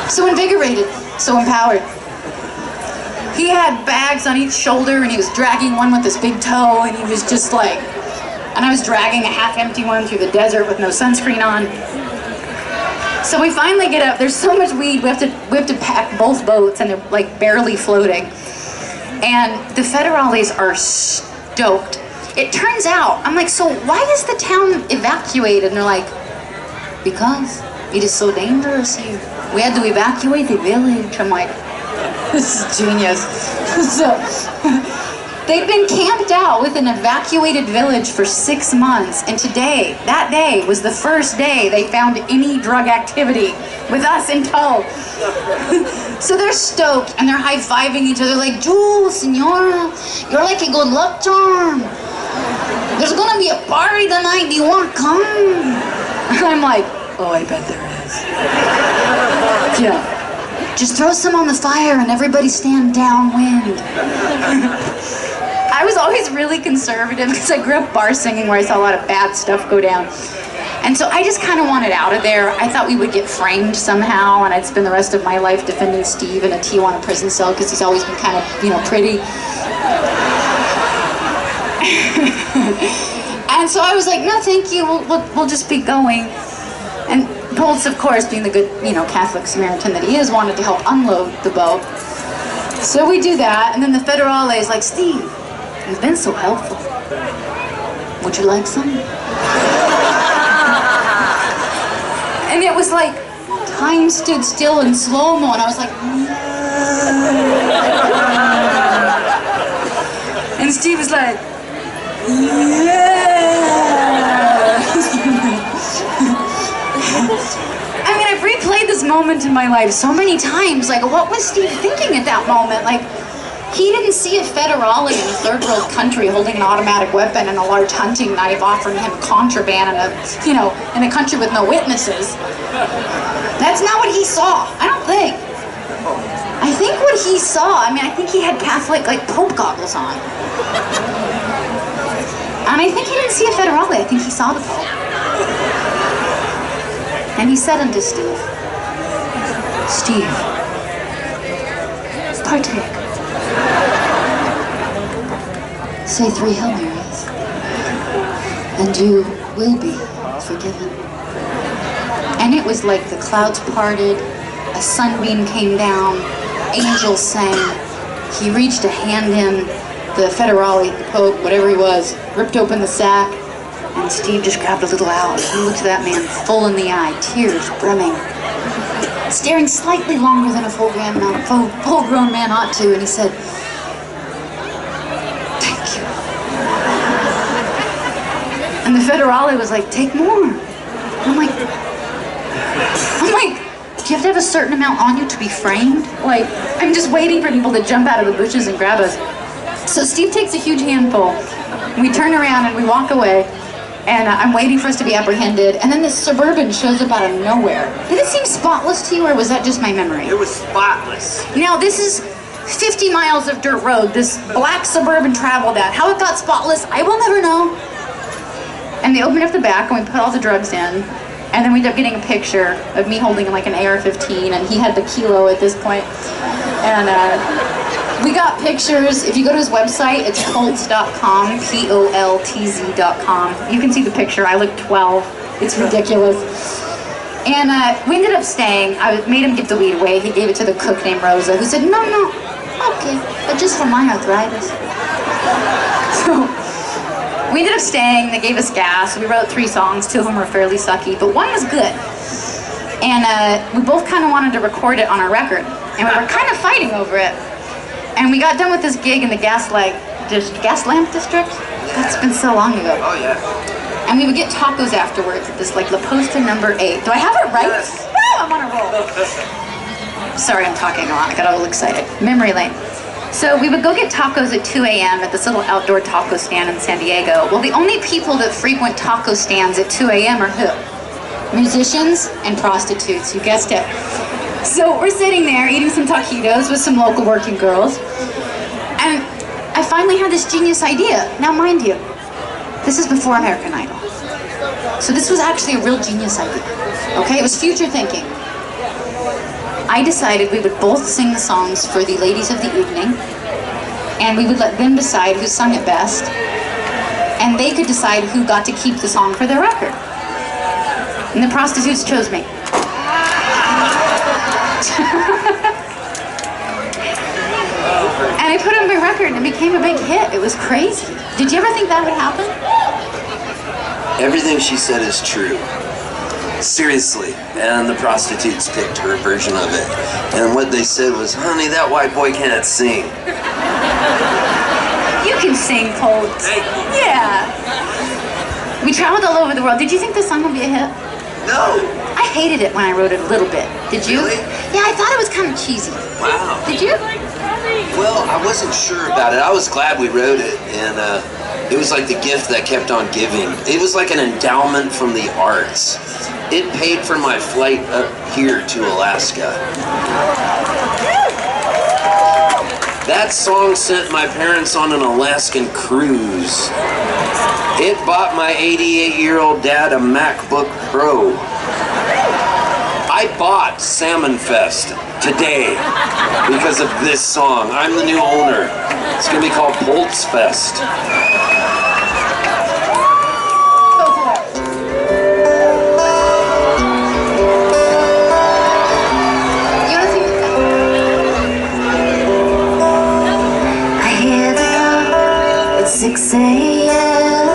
so invigorated, so empowered. He had bags on each shoulder, and he was dragging one with his big toe, and he was just like, and I was dragging a half-empty one through the desert with no sunscreen on. So we finally get up. There's so much weed, we have to pack both boats, and they're like barely floating. And the federales are stoked. It turns out, I'm like, so why is the town evacuated? And they're like, because it is so dangerous here. We had to evacuate the village. I'm like, this is genius. So they've been camped out with an evacuated village for 6 months, and today, that day, was the first day they found any drug activity with us in tow. So they're stoked, and they're high-fiving each other like, Jules, senora, you're like a good luck charm. There's gonna be a party tonight, do you want to come? And I'm like, oh, I bet there is. Yeah. Just throw some on the fire and everybody stand downwind. I was always really conservative because I grew up bar singing where I saw a lot of bad stuff go down. And so I just kind of wanted out of there. I thought we would get framed somehow, and I'd spend the rest of my life defending Steve in a Tijuana prison cell because he's always been kind of, you know, pretty. And so I was like, no, thank you, we'll just be going. And Poltz, of course, being the good, you know, Catholic Samaritan that he is, wanted to help unload the boat. So we do that, and then the federale is like, Steve, you've been so helpful. Would you like some? And it was like, time stood still in slow-mo, and I was like, and Steve was like, I mean, I've replayed this moment in my life so many times. Like, what was Steve thinking at that moment? Like, he didn't see a federale in a third world country holding an automatic weapon and a large hunting knife offering him contraband in a, you know, in a country with no witnesses. That's not what he saw, I don't think. I think what he saw, I mean, I think he had Catholic, like, Pope goggles on. And I think he didn't see a federale, I think he saw the Pope. And he said unto Steve, Steve, partake. Say 3 Hail Marys, and you will be forgiven. And it was like the clouds parted, a sunbeam came down, angels sang, he reached a hand in, the federale, the Pope, whatever he was, ripped open the sack, and Steve just grabbed a little out. He looked at that man full in the eye, tears brimming, staring slightly longer than a full-grown man ought to, and he said, thank you. And the federale was like, take more. I'm like, do you have to have a certain amount on you to be framed? Like, I'm just waiting for people to jump out of the bushes and grab us. So Steve takes a huge handful, We turn around and we walk away, and I'm waiting for us to be apprehended, and then this Suburban shows up out of nowhere. Did it seem spotless to you, or was that just my memory? It was spotless. Now, this is 50 miles of dirt road this black Suburban traveled at. How it got spotless, I will never know. And they opened up the back, and we put all the drugs in, and then we ended up getting a picture of me holding like an AR-15, and he had the kilo at this point. And we got pictures. If you go to his website, it's poltz.com, Poltz.com. You can see the picture. I look 12. It's ridiculous. And we ended up staying. I made him give the weed away. He gave it to the cook named Rosa, who said, no, okay, but just for my arthritis. So we ended up staying. They gave us gas. We wrote 3 songs. 2 of them were fairly sucky, but 1 was good. And we both kind of wanted to record it on our record, and we were kind of fighting over it. And we got done with this gig in the Gaslamp District. That's been so long ago. Oh, yeah. And we would get tacos afterwards at this like La Posta number 8. Do I have it right? Yes. Woo, I'm on a roll. Sorry, I'm talking a lot. I got all excited. Memory lane. So we would go get tacos at 2 a.m. at this little outdoor taco stand in San Diego. Well, the only people that frequent taco stands at 2 a.m. are who? Musicians and prostitutes. You guessed it. So we're sitting there eating some taquitos with some local working girls. And I finally had this genius idea. Now, mind you, this is before American Idol. So this was actually a real genius idea. Okay, it was future thinking. I decided we would both sing the songs for the ladies of the evening, and we would let them decide who sung it best, and they could decide who got to keep the song for their record. And the prostitutes chose me. And I put it on my record and it became a big hit. It was crazy. Did you ever think that would happen? Everything she said is true. Seriously. And the prostitutes picked her version of it. And what they said was, honey, that white boy can't sing. You can sing, Poltz. Yeah. We traveled all over the world. Did you think this song would be a hit? No. I hated it when I wrote it a little bit. Did you? Really? Yeah, I thought it was kind of cheesy. Wow. Did you? Well, I wasn't sure about it. I was glad we wrote it, and it was like the gift that kept on giving. It was like an endowment from the arts. It paid for my flight up here to Alaska. That song sent my parents on an Alaskan cruise. It bought my 88-year-old dad a MacBook Pro. I bought Salmonfest today because of this song. I'm the new owner. It's going to be called Poltz Fest. I hear the clock at 6 a.m.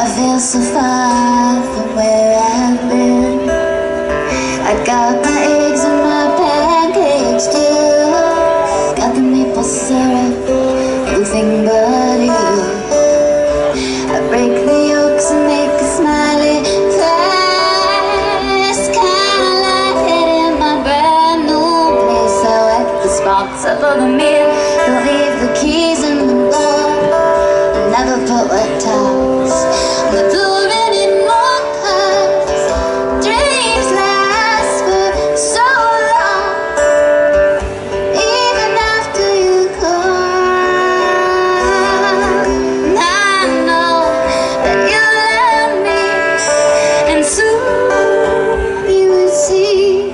I feel so far from where I've been. I got my eggs and my pancakes too. Got the maple syrup, everything but you. I break the yolks and make a smiley face. Kinda like it in my brand new place. I wet the spots above the mirror, leave the keys in the door. Never put wet towels on the floor anymore, 'cause dreams last for so long. Even after you gone, and I know that you love me, and soon you will see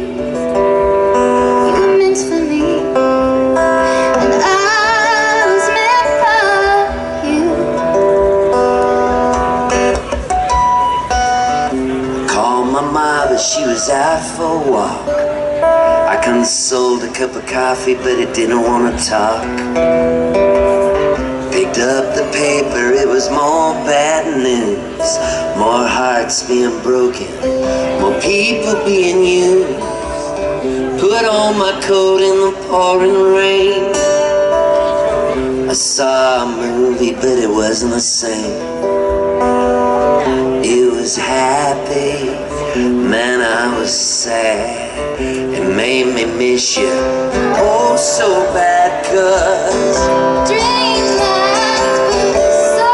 you were meant for me, and I was meant for you. Called my mother, she was out for a walk. I consoled a cup of coffee, but it didn't want to talk. Picked up the paper, it was more bad news. More hearts being broken, more people being used. Put on my coat in the pouring rain. I saw a movie, but it wasn't the same. It was happy, man, I was sad. It made me miss you, oh so bad, 'cause Dreams last for so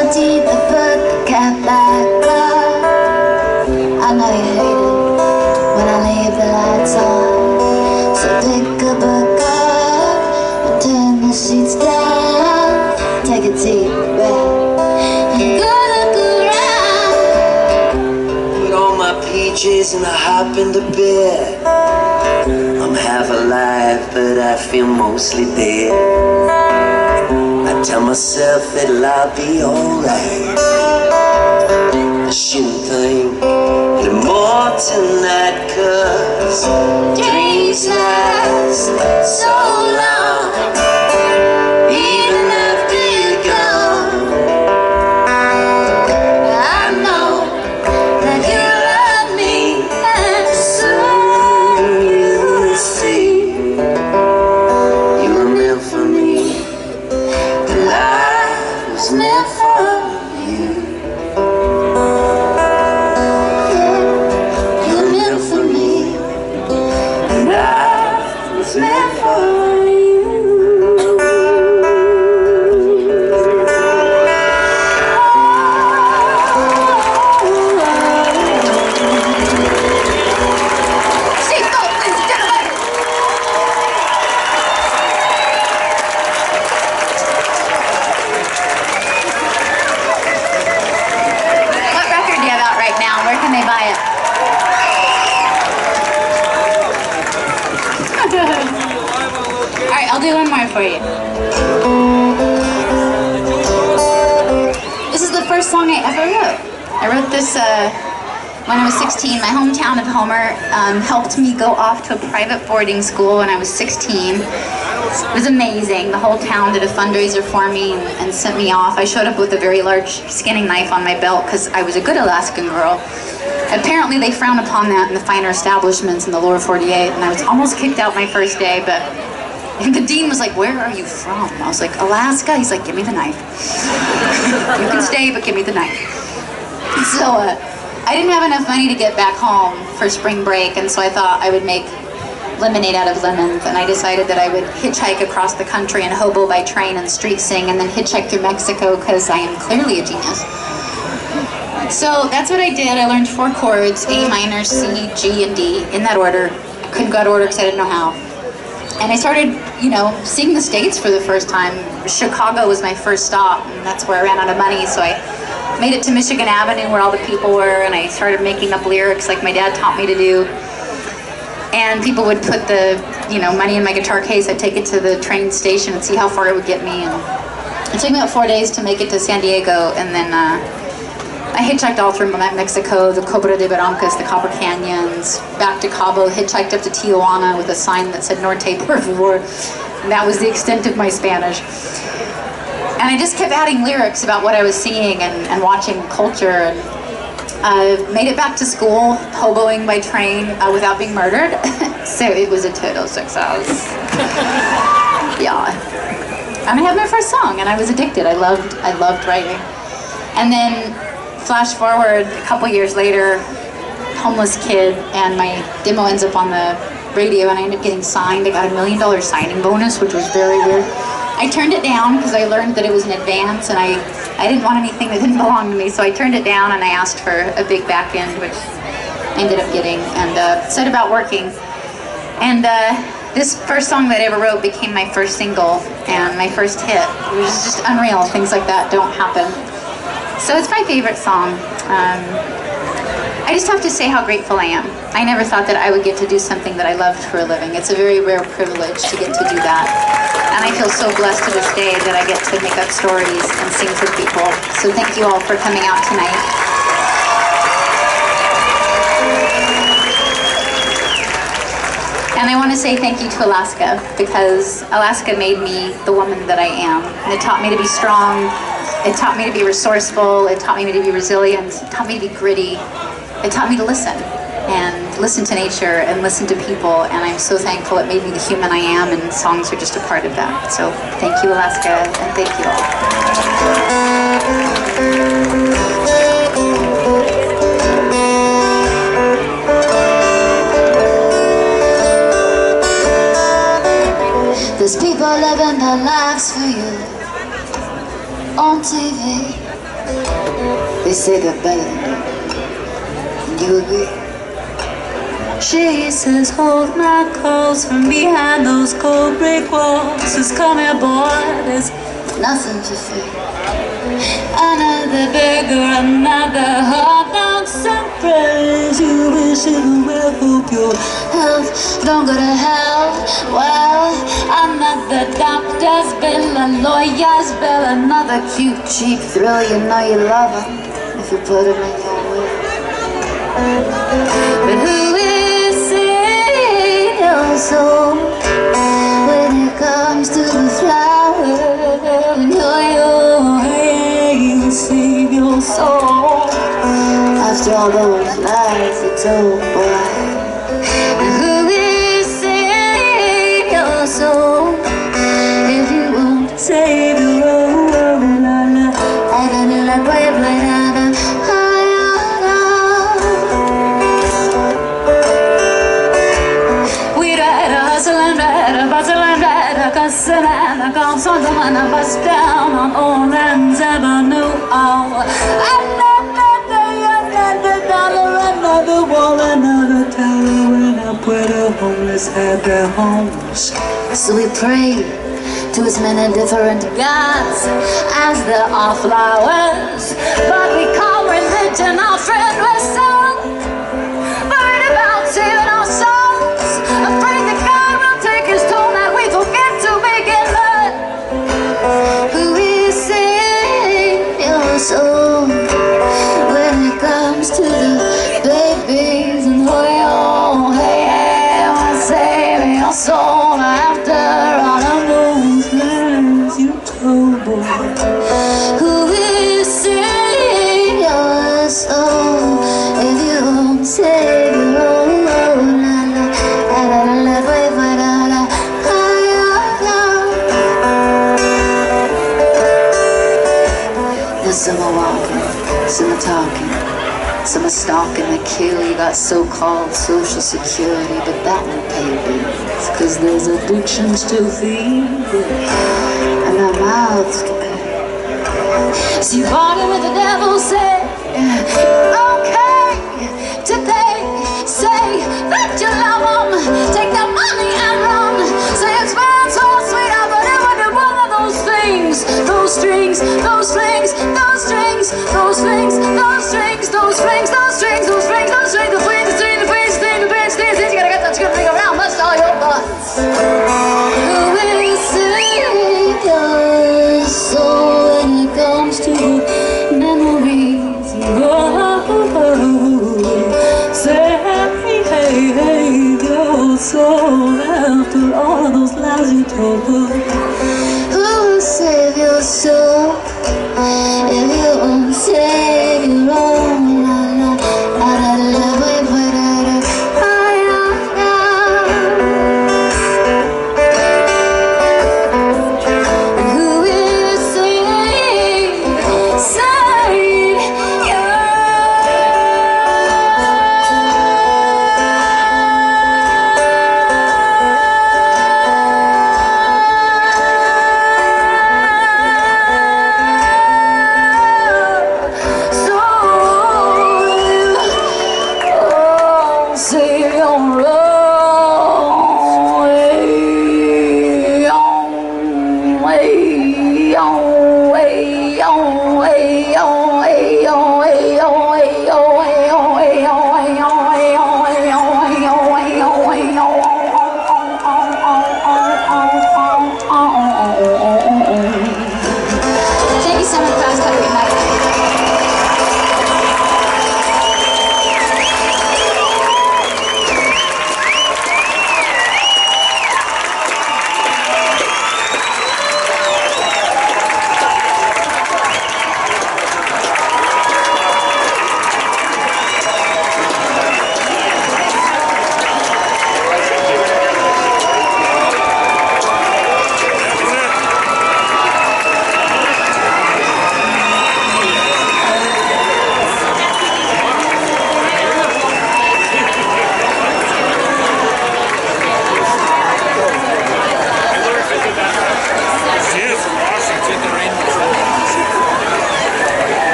Dottie, the bird that cat back up. I know you hate it when I leave the lights on. So pick a book up and turn the sheets down. Take a deep breath and go look around. Put on my PJs and I hop into bed. I'm half alive, but I feel mostly dead. I tell myself that I'll be alright. I shouldn't think anymore tonight, 'cause dreams last so long. Even after you're gone, I know that you love me, and soon you will see you were meant for me. I was meant for you. You were meant for me, and I was meant for you. What record do you have out right now? Where can they buy it? Alright, I'll do one more for you. This is the first song I ever wrote. I wrote this when I was 16. My hometown of Homer helped me go off to a private boarding school when I was 16. It was amazing. The whole town did a fundraiser for me and sent me off. I showed up with a very large skinning knife on my belt because I was a good Alaskan girl. Apparently they frown upon that in the finer establishments in the lower 48, and I was almost kicked out my first day, but the dean was like, "Where are you from?" I was like, "Alaska." He's like, "Give me the knife. You can stay, but give me the knife." So I didn't have enough money to get back home for spring break, and so I thought I would make lemonade out of lemons, and I decided that I would hitchhike across the country and hobo by train and street sing, and then hitchhike through Mexico because I am clearly a genius. So that's what I did. I learned 4 chords: A minor, C, G, and D, in that order. I couldn't go out of order because I didn't know how. And I started, seeing the States for the first time. Chicago was my first stop, and that's where I ran out of money, so I made it to Michigan Avenue where all the people were, and I started making up lyrics like my dad taught me to do. And people would put the, money in my guitar case. I'd take it to the train station and see how far it would get me. And it took me about 4 days to make it to San Diego, and then I hitchhiked all through Mexico, the Cobra de Barrancas, the Copper Canyons, back to Cabo, hitchhiked up to Tijuana with a sign that said Norte por favor. And that was the extent of my Spanish. And I just kept adding lyrics about what I was seeing and watching culture. And made it back to school, hoboing by train without being murdered. So it was a total success. Yeah. And I had my first song, and I was addicted. I loved writing. And then flash forward a couple years later, homeless kid, and my demo ends up on the radio, and I end up getting signed. I got $1 million signing bonus, which was very weird. I turned it down because I learned that it was in advance, and I didn't want anything that didn't belong to me, so I turned it down, and I asked for a big back end, which I ended up getting, and set about working. And this first song that I ever wrote became my first single and my first hit. It was just unreal. Things like that don't happen. So it's my favorite song. I just have to say how grateful I am. I never thought that I would get to do something that I loved for a living. It's a very rare privilege to get to do that. And I feel so blessed to this day that I get to make up stories and sing for people. So thank you all for coming out tonight. And I want to say thank you to Alaska, because Alaska made me the woman that I am. And it taught me to be strong. It taught me to be resourceful. It taught me to be resilient. It taught me to be gritty. It taught me to listen to nature and listen to people, and I'm so thankful it made me the human I am, and songs are just a part of that. So thank you, Alaska, and thank you all. There's people living their lives for you on TV, They say they're better than you. You agree? She says, hold my calls from behind those cold brick walls. Says, come here, boy, there's nothing to fear. Another beggar, another hard-knock surprise. You wish it well, hope your health don't go to hell. Well, another doctor's bill, a lawyer's bill, another cute, cheap thrill. You know you love him if you put him in your will. But who is saving your soul when it comes to the flower in your hand? Save your soul after all those lies you told, boy. And who will save your soul if you won't save your own? We ride a hustle and ride a bustle and ride a cussing and a comes on the man and bust down on Orange Avenue. Another wall, another tower where the homeless had their homes. So we pray to as many different gods as there are flowers, but we call religion our friend. We're so worried about saving our souls, afraid that God will take his toll, that we forget to begin. But who is saving your soul when it comes to the babies and oh, hey, I'm saving your soul after all of those lies you told, boy. Who is saving your soul if you won't save your own? There's some are walking, some are talking, some are stalking the kill. You got so-called social security, but that won't pay your bills, cause there's addictions to feed and our mouths to pay. So you bargain with the devil, say, okay, today, say that you love him, take that money and run. Say it's been so sweet, I but never did one of those things, those strings, those strings, those strings, those strings, those strings, those strings, those strings, those strings, those strings, the strings, the strings, the strings, the strings, the strings, the strings. You gotta get that chicken thing around, bust all your butts. Who will save your soul when it comes to memories? Save your soul after all of those lies you told. Who will save your soul if you won't save your own?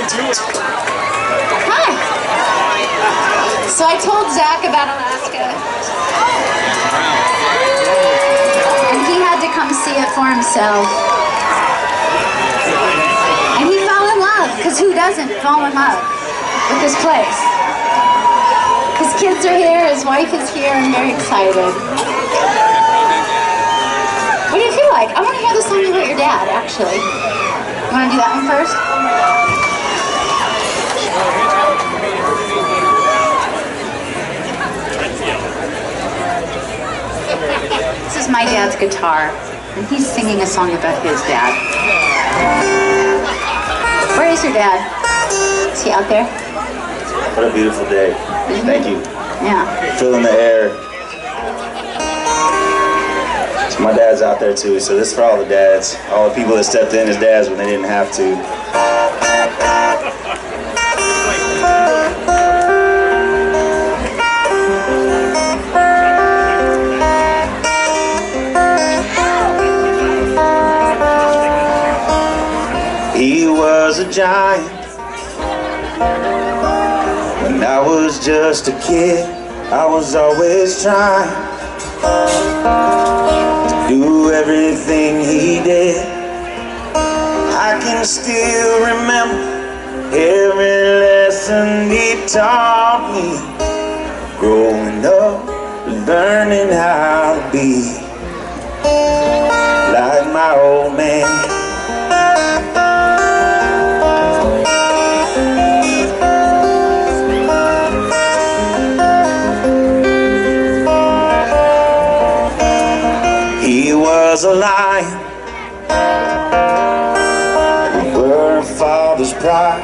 Hi. So I told Zac about Alaska. And he had to come see it for himself. And he fell in love, because who doesn't fall in love with this place? His kids are here, his wife is here, I'm very excited. What do you feel like? I want to hear the song about your dad, actually. You want to do that one first? This is my dad's guitar, and he's singing a song about his dad. Where is your dad? Is he out there? What a beautiful day. Thank you. Yeah. Feeling the air. So my dad's out there too, so this is for all the dads. All the people that stepped in as dads when they didn't have to. He was a giant when I was just a kid. I was always trying to do everything he did. I can still remember every lesson he taught me. Growing up, learning how to be like my old man. He was a lion, we were a father's pride,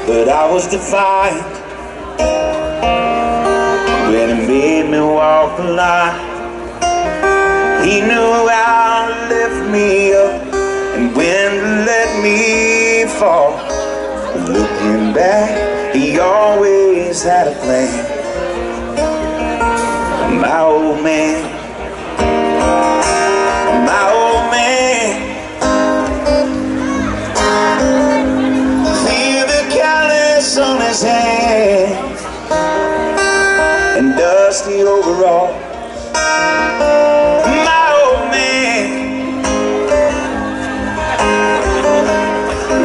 but I was defiant when he made me walk the line. He knew how to lift me up and when to let me fall. Looking back, he always had a plan. My old man. My old man, feel the callus on his hand and dusty overall. My old man,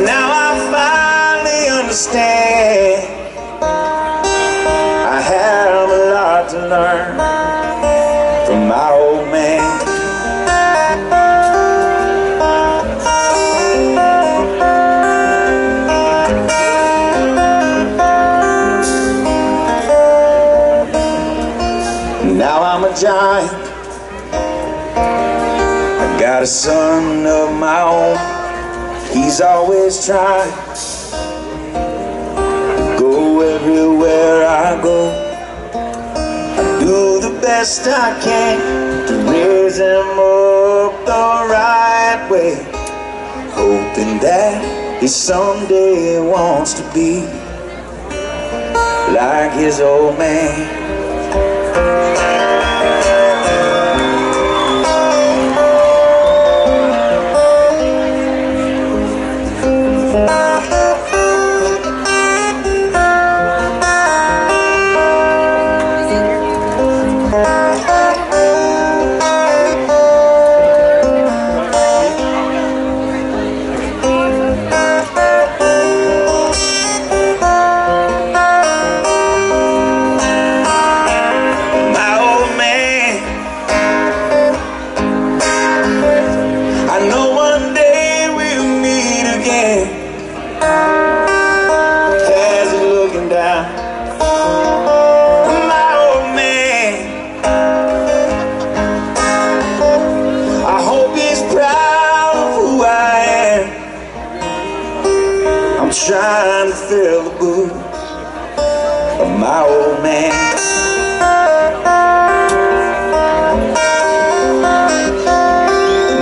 now I finally understand. I have a lot to learn from my old man. Now I'm a giant, I got a son of my own. He's always trying to go everywhere I go. I do the best I can to raise him up the right way, hoping that he someday wants to be like his old man. Trying to fill the boots of my old man.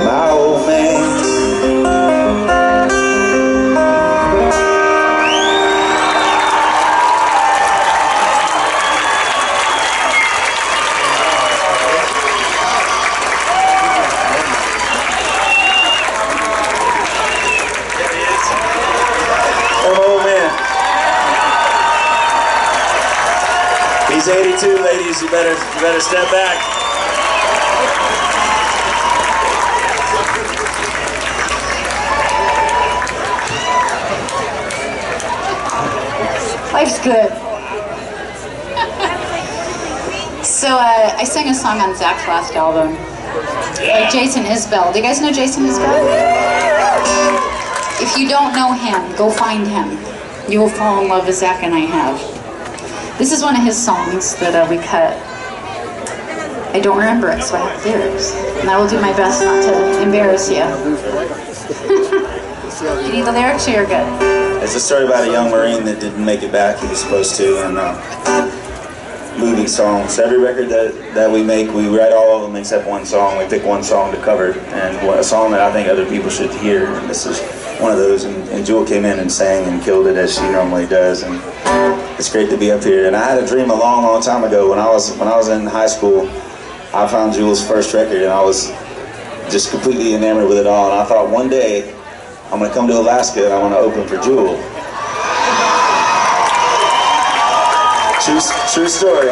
My old man. Oh man. It's 82, ladies. You better step back. Life's good. So I sang a song on Zac's last album by Jason Isbell. Do you guys know Jason Isbell? If you don't know him, go find him. You will fall in love with Zac and I have. This is one of his songs that we cut. I don't remember it, so I have lyrics. And I will do my best not to embarrass you. You need the lyrics or you're good? It's a story about a young Marine that didn't make it back. He was supposed to, and moving songs. Every record that we make, we write all of them except one song. We pick one song to cover, and a song that I think other people should hear. And this is one of those. And Jewel came in and sang and killed it as she normally does. And it's great to be up here. And I had a dream a long, long time ago when I was in high school. I found Jewel's first record, and I was just completely enamored with it all. And I thought one day I'm going to come to Alaska and I want to open for Jewel. True story.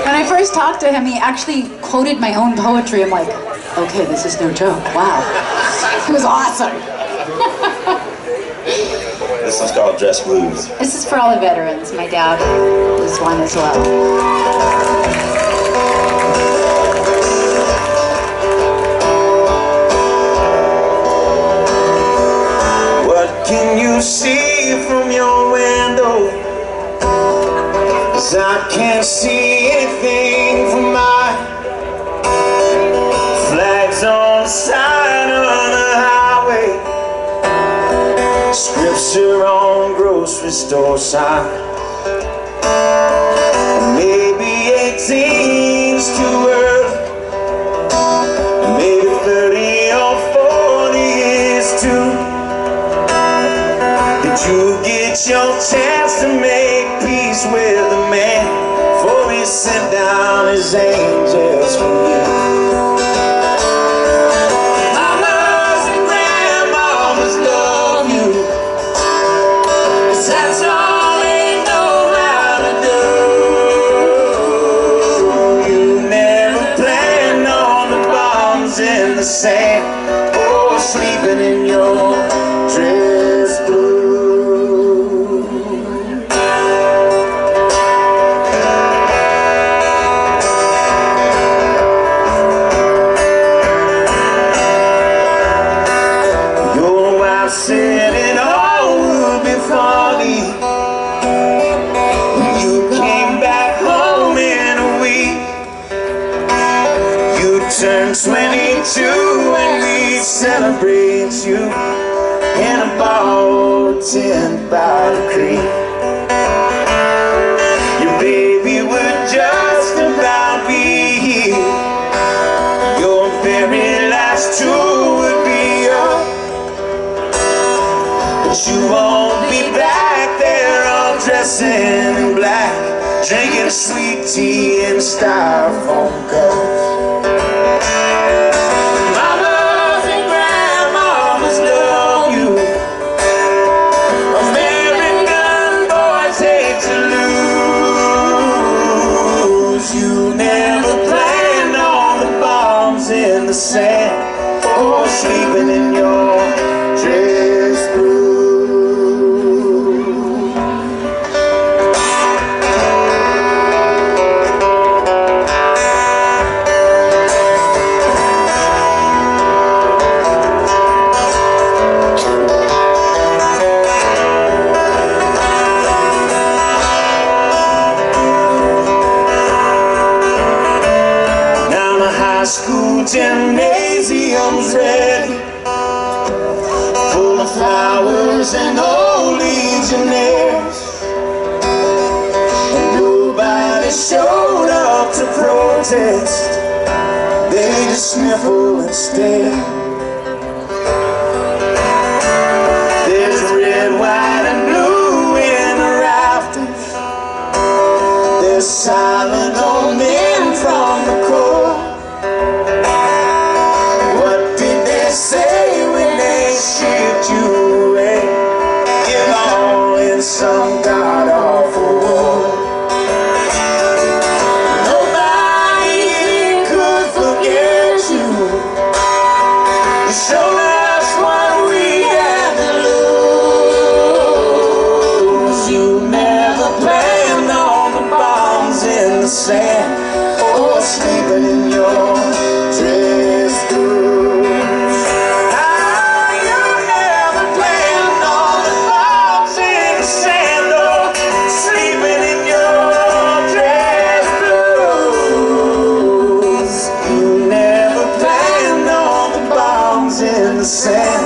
When I first talked to him, he actually quoted my own poetry. I'm like, okay, this is no joke. Wow. It was awesome. This one's called Dress Blues. This is for all the veterans. My dad was one as well. Can you see from your window? 'Cause I can't see anything from my flags on the side of the highway, scripture on grocery store sign. Maybe 18's too early, maybe 30 or 40 is too. You get your chance to make peace with the man before he sent down his angels for you. Mamas and grandmamas love you, 'cause that's all they know how to do. You never planned on the bombs in the sand or sleeping in your dress blue. Said it all would be foggy when you came back home in a week. You turned 22 and we celebrate you in a bar tent by the creek. Your baby would just about be here. Your very last two would be up. But you won't be back there all dressing in black, drinking sweet tea in styrofoam cups. Mamas and grandmamas love you. American boys hate to lose. You never planned on the bombs in the sand or sleeping in your dress blue. School gymnasium's ready, full of flowers and old legionnaires, and nobody showed up to protest. They just sniffle and stare. There's red, white, and blue in the rafters. There's silent old men from the court. Say when they shipped you away, if all in some god awful the sand,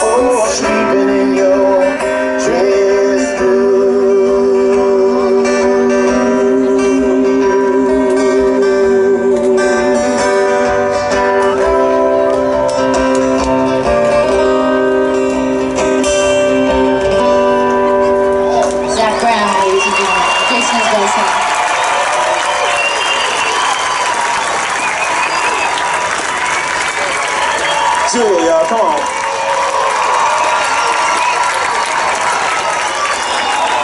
oh, sleeping in your dress Zac Brown, ladies and gentlemen. Jason is Wilson. Julia, come on.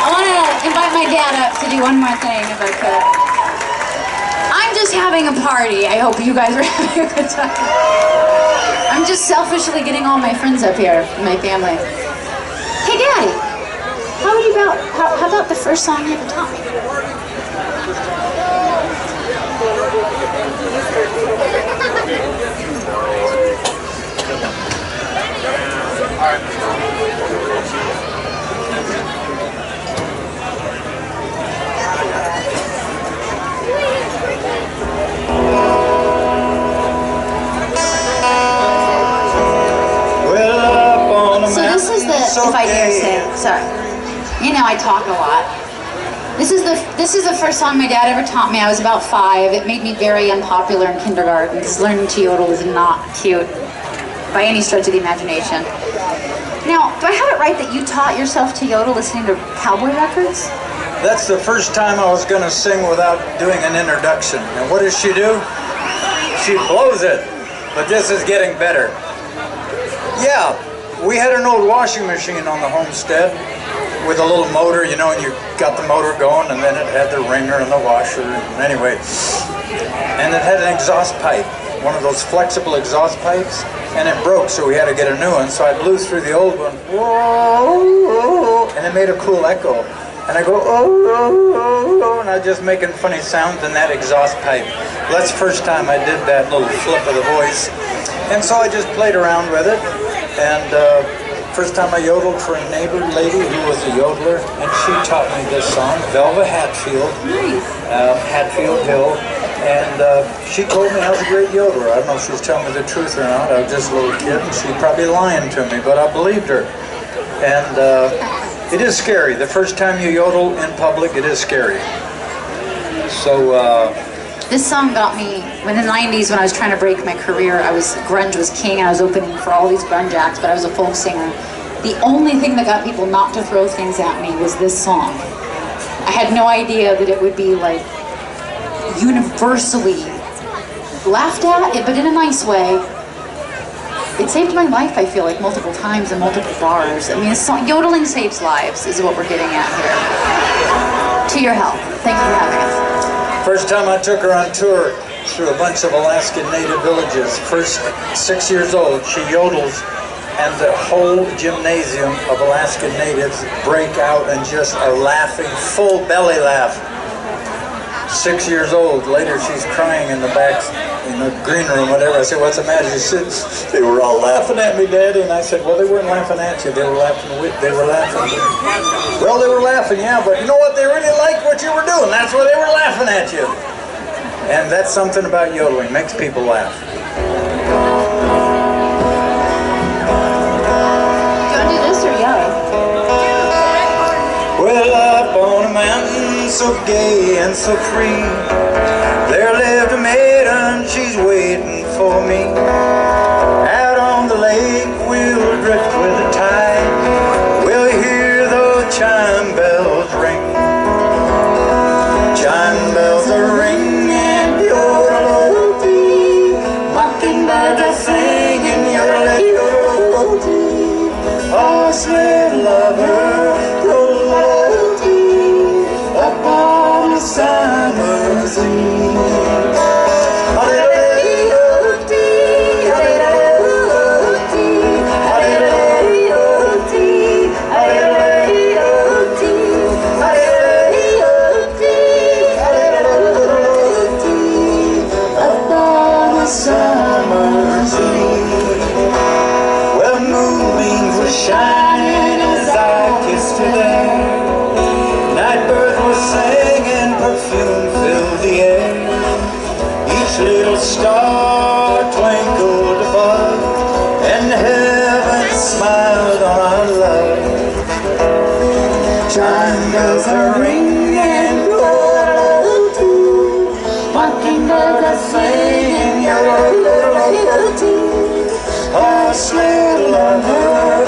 I want to invite my dad up to do one more thing if I could. I'm just having a party. I hope you guys are having a good time. I'm just selfishly getting all my friends up here, my family. Hey, Daddy, how about the first song you ever taught me? So this is the, if I dare say, sorry. You know I talk a lot. This is the first song my dad ever taught me. I was about 5. It made me very unpopular in kindergarten because learning to yodel is not cute by any stretch of the imagination. Now, do I have it right that you taught yourself to yodel listening to cowboy records? That's the first time I was going to sing without doing an introduction. And what does she do? She blows it. But this is getting better. Yeah, we had an old washing machine on the homestead with a little motor, you know, and you got the motor going, and then it had the wringer and the washer. Anyway, and it had an exhaust pipe, one of those flexible exhaust pipes, and it broke, so we had to get a new one. So I blew through the old one, whoa, and it made a cool echo. And I go, oh, and I was just making funny sounds in that exhaust pipe. Well, that's the first time I did that little flip of the voice. And so I just played around with it. And first time I yodeled for a neighbor lady who was a yodeler, and she taught me this song, Velva Hatfield, Hatfield Hill. And she told me I was a great yodeler. I don't know if she was telling me the truth or not. I was just a little kid, and she was probably lying to me, but I believed her. And it is scary. The first time you yodel in public, it is scary. So this song got me, in the 90s when I was trying to break my career, grunge was king, and I was opening for all these grunge acts, but I was a folk singer. The only thing that got people not to throw things at me was this song. I had no idea that it would be like universally laughed at, but in a nice way. It saved my life, I feel like, multiple times in multiple bars. I mean, yodeling saves lives, is what we're getting at here. To your health. Thank you for having us. first time I took her on tour through a bunch of Alaskan native villages, first 6 years old, she yodels, and the whole gymnasium of Alaskan natives break out and just are laughing, full belly laugh. 6 years old. Later she's crying in the back, in the green room, whatever. I said, what's the matter? She said, they were all laughing at me, Daddy. And I said, well, they weren't laughing at you. They were laughing with, they were laughing. Well, they were laughing, yeah, but you know what? They really liked what you were doing. That's why they were laughing at you. And that's something about yodeling. Makes people laugh. Do you want to do this or yell? Well, up on a mountain so gay and so free, there lived a maiden, she's waiting for me. Out on the lake we'll drift with the tide, we'll hear the chime bells ring. Chime bells are ringing, yodel-o-dee, mockingbirds are singing, yodel-o-dee. Oh, sled lover, yodel-o-dee, up on the summer's eve. Yodel-o-dee, bells are ringing, mockingbirds are singing, hush little lover,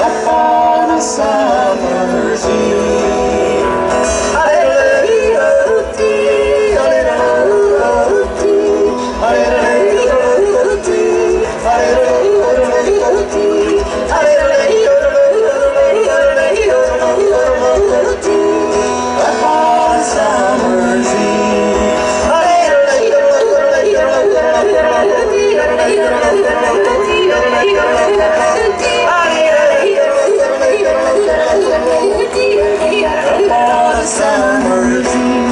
upon a summer's eve. Upon a summer's eve. Upon a summer's eve.